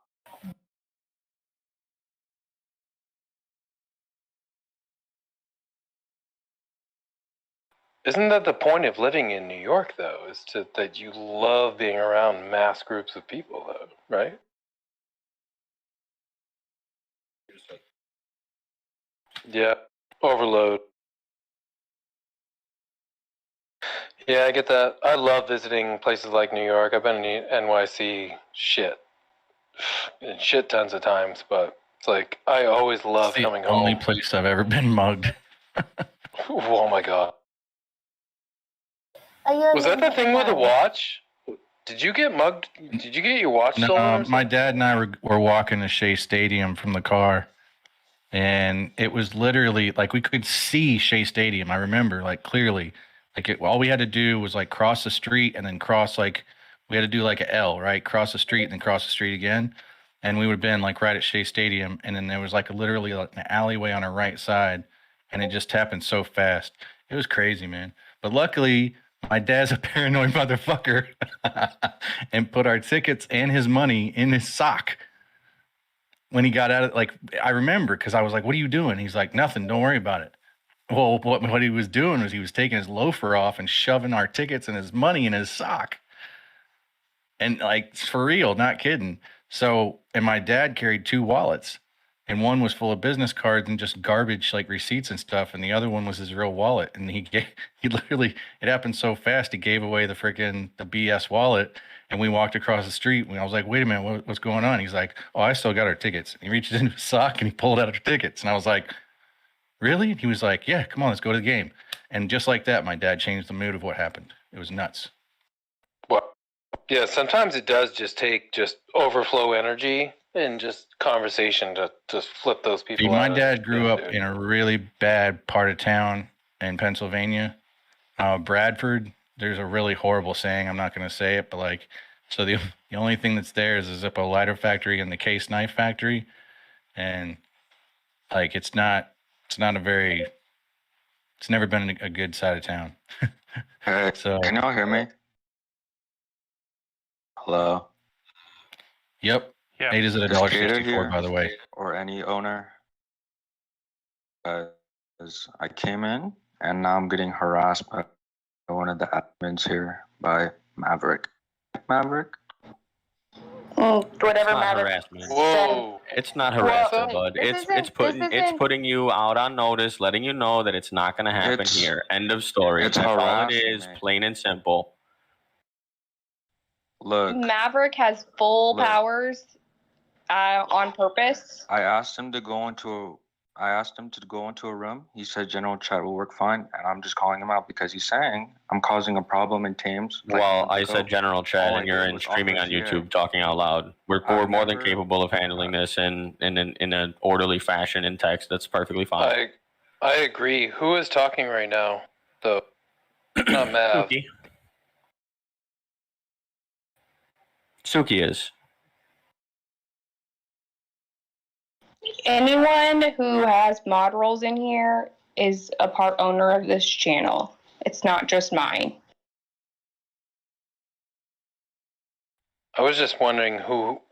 Isn't that the point of living in New York, though, is that you love being around mass groups of people, though, right? Yeah, overload. Yeah, I get that. I love visiting places like New York. I've been in NYC shit tons of times, but it's like I always love It's the coming only home. place I've ever been mugged. Oh my god. are you Was that the thing with the watch? Did you get mugged? Did you get your watch stolen? Or No, my dad and I were walking to Shea Stadium from the car, and it was literally like we could see Shea Stadium. I remember like clearly, like all we had to do was like cross the street and then cross like we had to do like a L, right? Cross the street and then cross the street again, and we would have been like right at Shea Stadium, and then there was like literally like an alleyway on our right side, and it just happened so fast. It was crazy, man. But luckily, my dad's a paranoid motherfucker and put our tickets and his money in his sock when he got out of, like, I remember because I was like, what are you doing? He's like, nothing, don't worry about it. Well, what he was doing was he was taking his loafer off and shoving our tickets and his money in his sock. And like, for real, not kidding. So, and my dad carried 2 wallets, and one was full of business cards and just garbage like receipts and stuff, and the other one was his real wallet. And he literally, it happened so fast, he gave away the BS wallet, and we walked across the street, and I was like, wait a minute, what's going on? He's like, oh, I still got our tickets. And he reaches into his sock and he pulled out our tickets, and I was like, really? And he was like, yeah, come on, let's go to the game. And just like that, my dad changed the mood of what happened. It was nuts. Well, yeah, sometimes it does just take just overflow energy and just conversation to just flip those people My out. dad grew up in a really bad part of town in Pennsylvania, Bradford. There's a really horrible saying. I'm not going to say it, but like, so the only thing that's there is the Zippo lighter factory and the case knife factory, and like it's not a very, it's never been a good side of town. So can y'all hear me? Hello. Yep. Yeah. 8 is at $1.64, by the way. Or any owner. Because I came in and now I'm getting harassed by one of the admins here by Maverick. Maverick? Whatever It's not Maverick harassment. Whoa. It's not harassment, Well, bud. this It's putting you out on notice, letting you know that it's not going to happen here. End of story. It's That's all it harassing is, me. plain and simple. Look, Maverick has full powers on purpose. I asked him to go into a room. He said general chat will work fine, and I'm just calling him out because he's saying I'm causing a problem in Teams. Well, I said general chat, and you're in streaming on YouTube, talking out loud. We're more than capable of handling this in an orderly fashion in text. That's perfectly fine. I agree. Who is talking right now? Though, not Mav. Suki is. Anyone who has mod roles in here is a part owner of this channel. It's not just mine. I was just wondering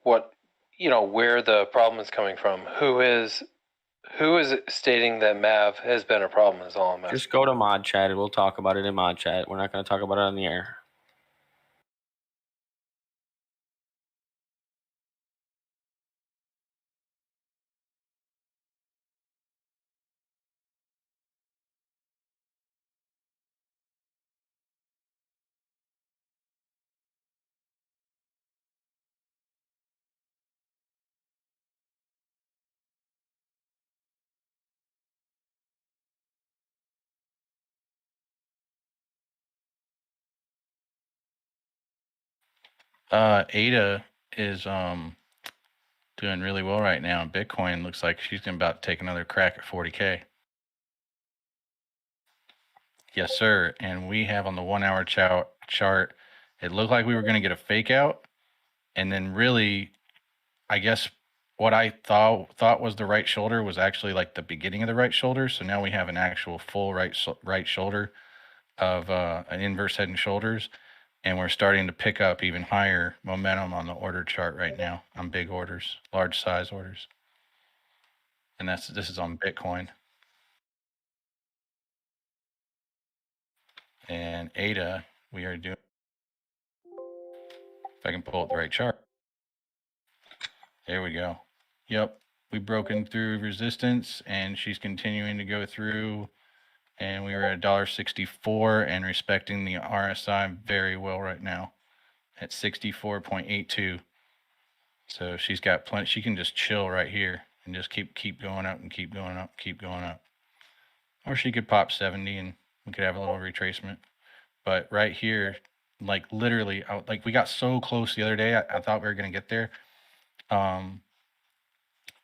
where the problem is coming from. Who is stating that Mav has been a problem is all I'm asking. Just go to mod chat and we'll talk about it in mod chat. We're not going to talk about it on the air. Ada is doing really well right now. Bitcoin looks like she's about to take another crack at 40K. Yes, sir. And we have on the 1 hour chart, it looked like we were going to get a fake out. And then really, I guess what I thought was the right shoulder was actually like the beginning of the right shoulder. So now we have an actual full right shoulder of an inverse head and shoulders. And we're starting to pick up even higher momentum on the order chart right now on big orders, large size orders. And this is on Bitcoin. And ADA, we are doing, if I can pull up the right chart. There we go. Yep, we've broken through resistance and she's continuing to go through. And we were at $1.64 and respecting the RSI very well right now at 64.82. So she's got plenty. She can just chill right here and just keep going up and keep going up, keep going up. Or she could pop 70 and we could have a little retracement. But right here, like literally, like we got so close the other day. I thought we were gonna get there. I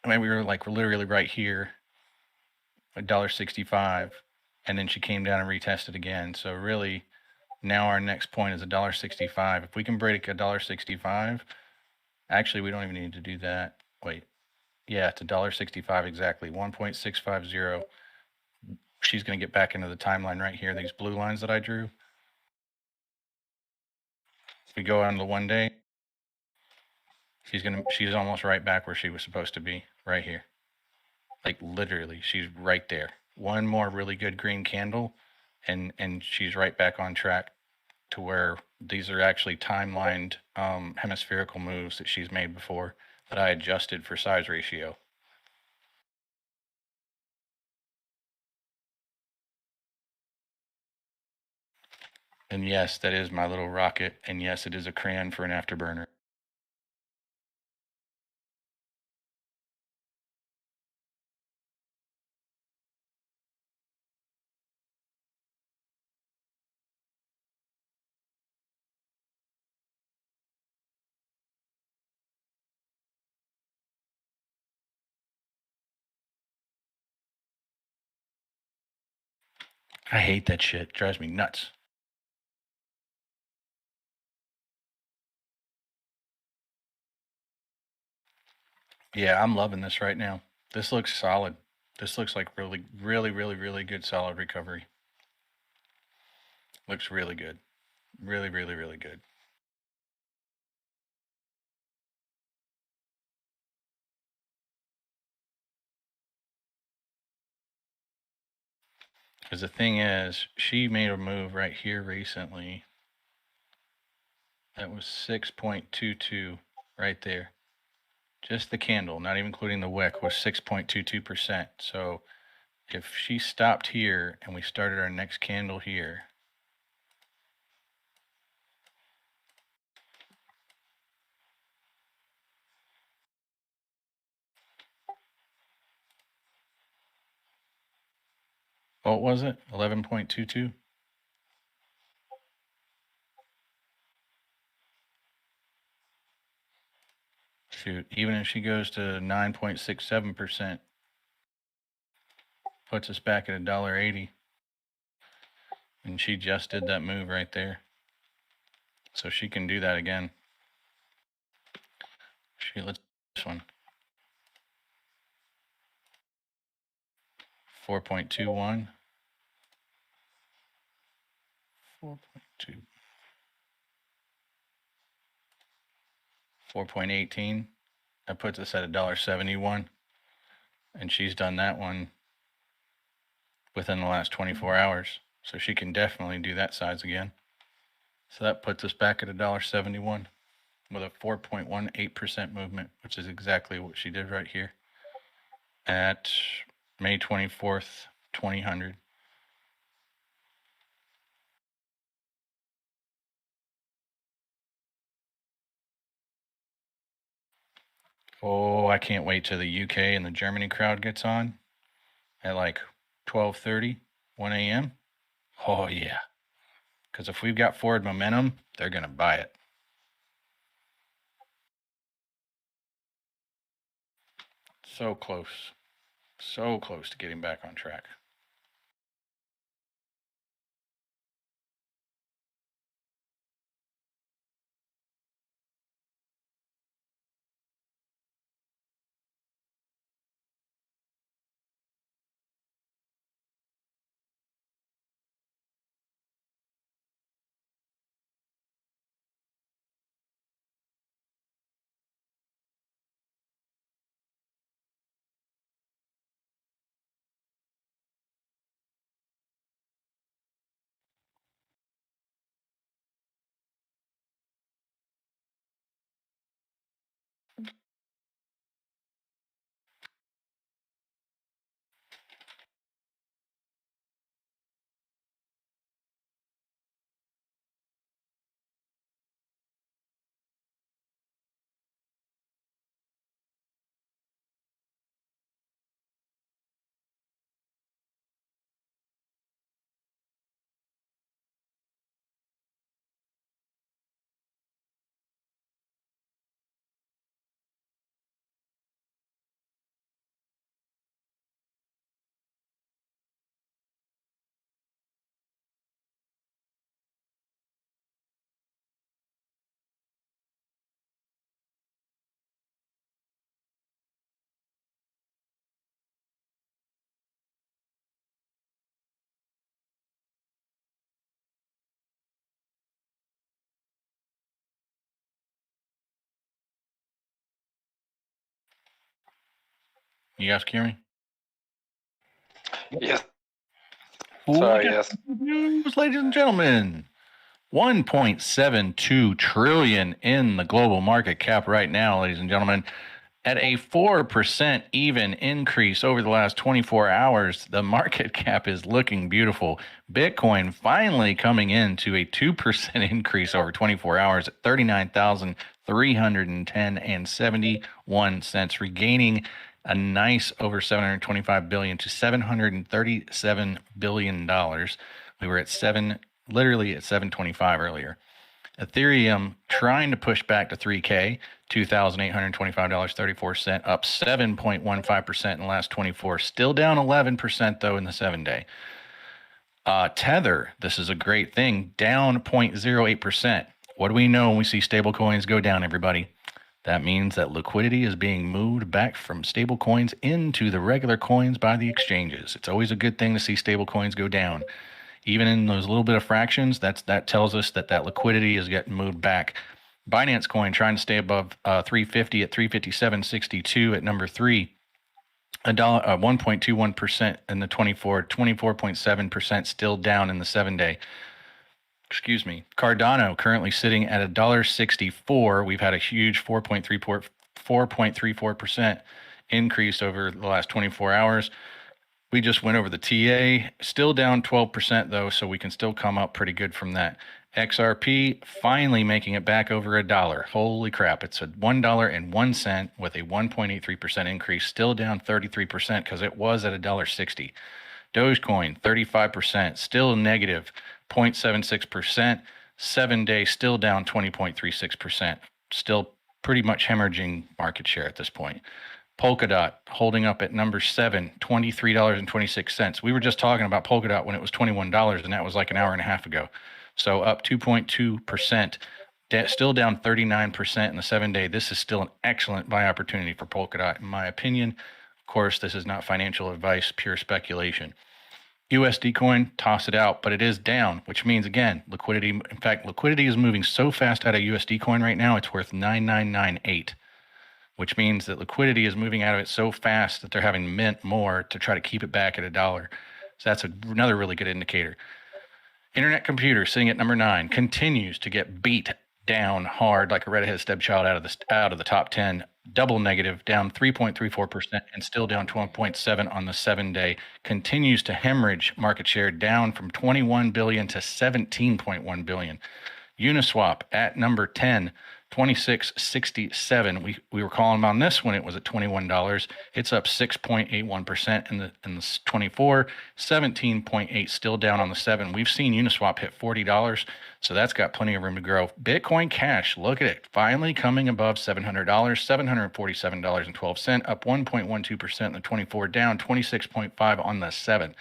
mean, we were like literally right here, $1.65, and then she came down and retested again. So really, now our next point is $1.65. If we can break $1.65, actually, we don't even need to do that. Wait, yeah, it's $1.65 exactly, 1.650. She's going to get back into the timeline right here. These blue lines that I drew. If we go on the 1 day, she's almost right back where she was supposed to be, right here. Like literally, she's right there. One more really good green candle, and she's right back on track to where these are actually timelined hemispherical moves that she's made before that I adjusted for size ratio. And yes, that is my little rocket. And yes, it is a crayon for an afterburner. I hate that shit. It drives me nuts. Yeah, I'm loving this right now. This looks solid. This looks like really, really, really, really good solid recovery. Looks really good. Really, really, really good. Because the thing is, she made a move right here recently. That was 6.22 right there. Just the candle, not even including the wick, was 6.22%. So if she stopped here and we started our next candle here, what was it? 11.22? Shoot, even if she goes to 9.67%, puts us back at $1.80. And she just did that move right there. So she can do that again. Let's do this one. 4.21. 4.2. 4.18. That puts us at $1.71. And she's done that one within the last 24 hours. So she can definitely do that size again. So that puts us back at $1.71 with a 4.18% movement, which is exactly what she did right here at May 24th, 2000. Oh, I can't wait till the UK and the Germany crowd gets on at like 12:30, 1 a.m. Oh, yeah. Because if we've got forward momentum, they're going to buy it. So close. So close to getting back on track. You guys hear me? Yes. Sorry, yes. News, ladies and gentlemen. 1.72 trillion in the global market cap right now, ladies and gentlemen. At a 4% even increase over the last 24 hours, the market cap is looking beautiful. Bitcoin finally coming into a 2% increase over 24 hours at 39,310 and 71 cents, regaining a nice over 725 billion to 737 billion dollars. We were at literally at 725 earlier. Ethereum trying to push back to 3K, $2,825.34, up 7.15% in the last 24. Still down 11% though in the 7-day. Tether, this is a great thing, down 0.08%. What do we know when we see stable coins go down, everybody? That means that liquidity is being moved back from stable coins into the regular coins by the exchanges. It's always a good thing to see stable coins go down. Even in those little bit of fractions, that tells us that liquidity is getting moved back. Binance Coin trying to stay above 350 at 357.62 at number 3. 1.21% in the 24, 24.7% still down in the 7-day. Excuse me. Cardano currently sitting at $1.64. We've had a huge 4.34% increase over the last 24 hours. We just went over the TA, still down 12% though, so we can still come up pretty good from that. XRP finally making it back over $1. Holy crap, it's at $1.01 with a 1.83% increase, still down 33% because it was at $1.60. Dogecoin, 35%, still negative 0.76%. 7-day still down 20.36%. Still pretty much hemorrhaging market share at this point. Polkadot holding up at number 7, $23.26. We were just talking about Polkadot when it was $21, and that was like an hour and a half ago. So up 2.2%, still down 39% in the 7-day. This is still an excellent buy opportunity for Polkadot, in my opinion. Of course, this is not financial advice, pure speculation. USD coin, toss it out, but it is down, which means, again, liquidity. In fact, liquidity is moving so fast out of USD coin right now, it's worth 9998, which means that liquidity is moving out of it so fast that they're having to mint more to try to keep it back at $1. So that's another really good indicator. Internet computer sitting at number 9 continues to get beat down hard like a redheaded stepchild out of the top 10. Double negative, down 3.34% and still down 12.7 on the 7-day. Continues to hemorrhage market share down from 21 billion to 17.1 billion. Uniswap at number 10, 26.67. We were calling on this when it was at $21. It's up 6.81% in the 24, 17.8 still down on the 7. We've seen Uniswap hit $40, so that's got plenty of room to grow. Bitcoin Cash, look at it, finally coming above $700, $747.12, up 1.12% in the 24, down 26.5 on the 7.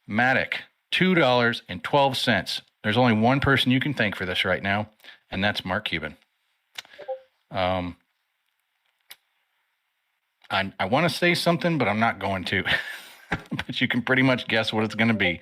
Matic, $2.12. There's only one person you can thank for this right now, and that's Mark Cuban. I want to say something, but I'm not going to. But you can pretty much guess what it's going to be.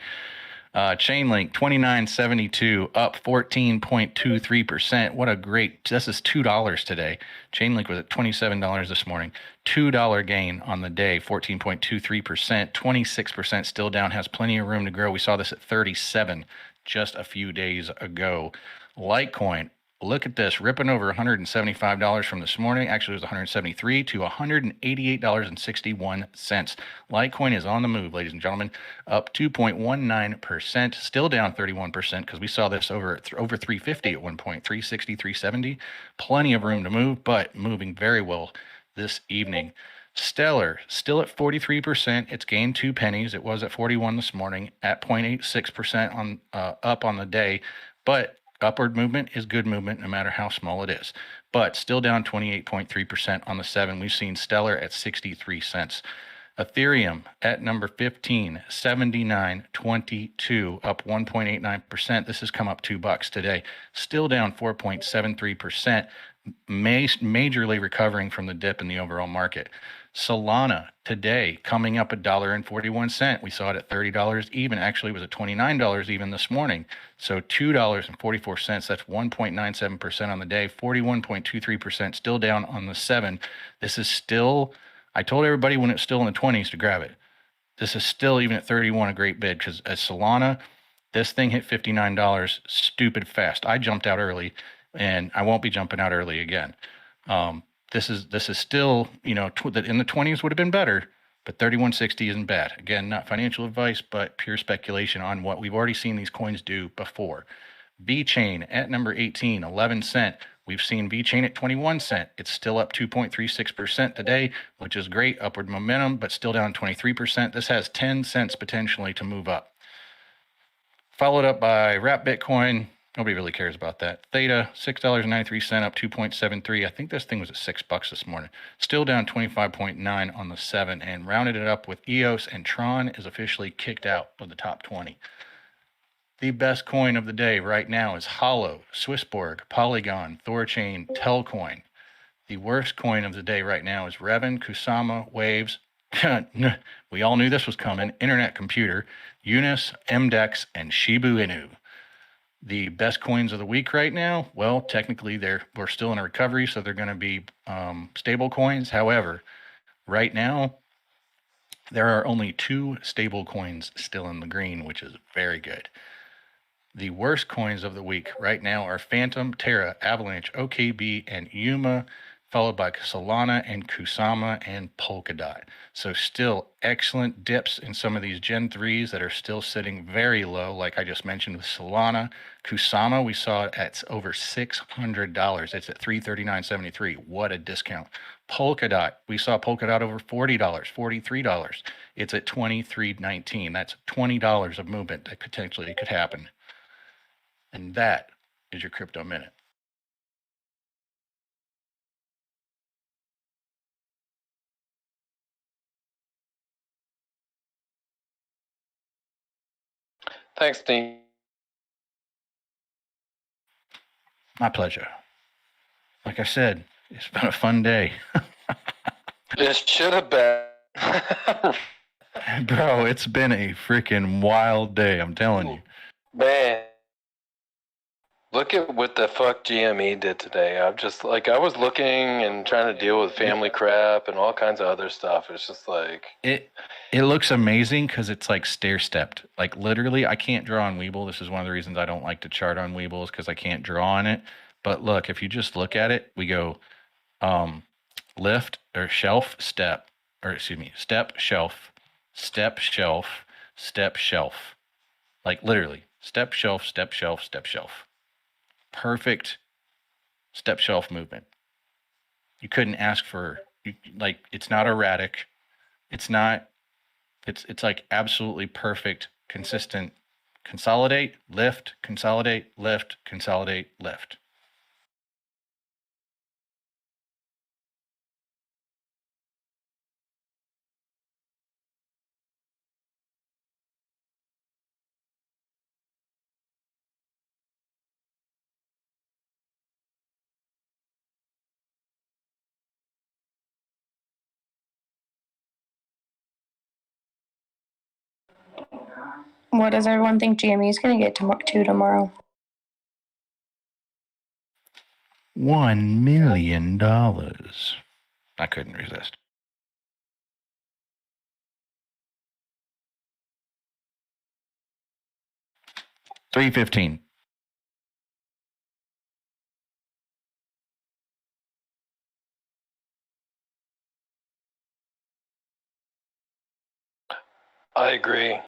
Chainlink, 29.72, up 14.23%. What a great, this is $2 today. Chainlink was at $27 this morning. $2 gain on the day, 14.23%, 26% still down, has plenty of room to grow. We saw this at 37 just a few days ago. Litecoin, look at this, ripping over $175 from this morning. Actually, it was $173 to $188.61. Litecoin is on the move, ladies and gentlemen, up 2.19%, still down 31% because we saw this over 350 at one point, 360, 370. Plenty of room to move, but moving very well this evening. Stellar, still at 43%. It's gained 2 pennies. It was at 41 this morning, at 0.86% on up on the day. But upward movement is good movement, no matter how small it is. But still down 28.3% on the 7. We've seen Stellar at 63 cents. Ethereum at number 15, 79.22, up 1.89%. This has come up $2 today. Still down 4.73%. Majorly recovering from the dip in the overall market. Solana today coming up $1.41. We saw it at $30 even. Actually, it was at $29 even this morning. So $2.44. That's 1.97% on the day. 41.23% still down on the 7. This is still, I told everybody when it's still in the 20s to grab it. This is still, even at 31, a great bid because as Solana, this thing hit $59 stupid fast. I jumped out early, and I won't be jumping out early again. This is still, that in the 20s would have been better, but 31.60 isn't bad. Again, not financial advice, but pure speculation on what we've already seen these coins do before. VeChain at number 18, 11 cent. We've seen VeChain at 21 cent. It's still up 2.36% today, which is great. Upward momentum, but still down 23%. This has 10 cents potentially to move up. Followed up by Wrap Bitcoin. Nobody really cares about that. Theta, $6.93, up 2.73. I think this thing was at $6 this morning. Still down 25.9 on the 7, and rounded it up with EOS, and Tron is officially kicked out of the top 20. The best coin of the day right now is Hollow, Swissborg, Polygon, Thorchain, Telcoin. The worst coin of the day right now is Revin, Kusama, Waves. We all knew this was coming. Internet Computer, Unis, MDEX, and Shibu Inu. The best coins of the week right now, well, technically we're still in a recovery, so they're going to be stable coins. However, right now, there are only 2 stable coins still in the green, which is very good. The worst coins of the week right now are Phantom, Terra, Avalanche, OKB, and Yuma, followed by Solana and Kusama and Polkadot. So still excellent dips in some of these Gen 3s that are still sitting very low, like I just mentioned with Solana. Kusama, we saw it at over $600. It's at $339.73. What a discount. Polkadot, we saw Polkadot over $40, $43. It's at $23.19. That's $20 of movement that potentially could happen. And that is your Crypto Minute. Thanks, Dean. My pleasure. Like I said, it's been a fun day. It should have been. Bro, it's been a freaking wild day. I'm telling you. Man, look at what the fuck GME did today. I'm just like, I was looking and trying to deal with family crap and all kinds of other stuff. It's just like it looks amazing because it's like stair stepped. Like literally, I can't draw on Webull. This is one of the reasons I don't like to chart on Webull is because I can't draw on it. But look, if you just look at it, we go lift or shelf step, or excuse me, step shelf, step shelf, step shelf. Like literally, step shelf, step shelf, step shelf. Perfect step shelf movement. You couldn't ask for like it's not erratic. It's not it's like absolutely perfect, consistent. Consolidate, lift, consolidate, lift, consolidate, lift. What does everyone think GME is going to get to tomorrow? $1 million. I couldn't resist. $315. I agree.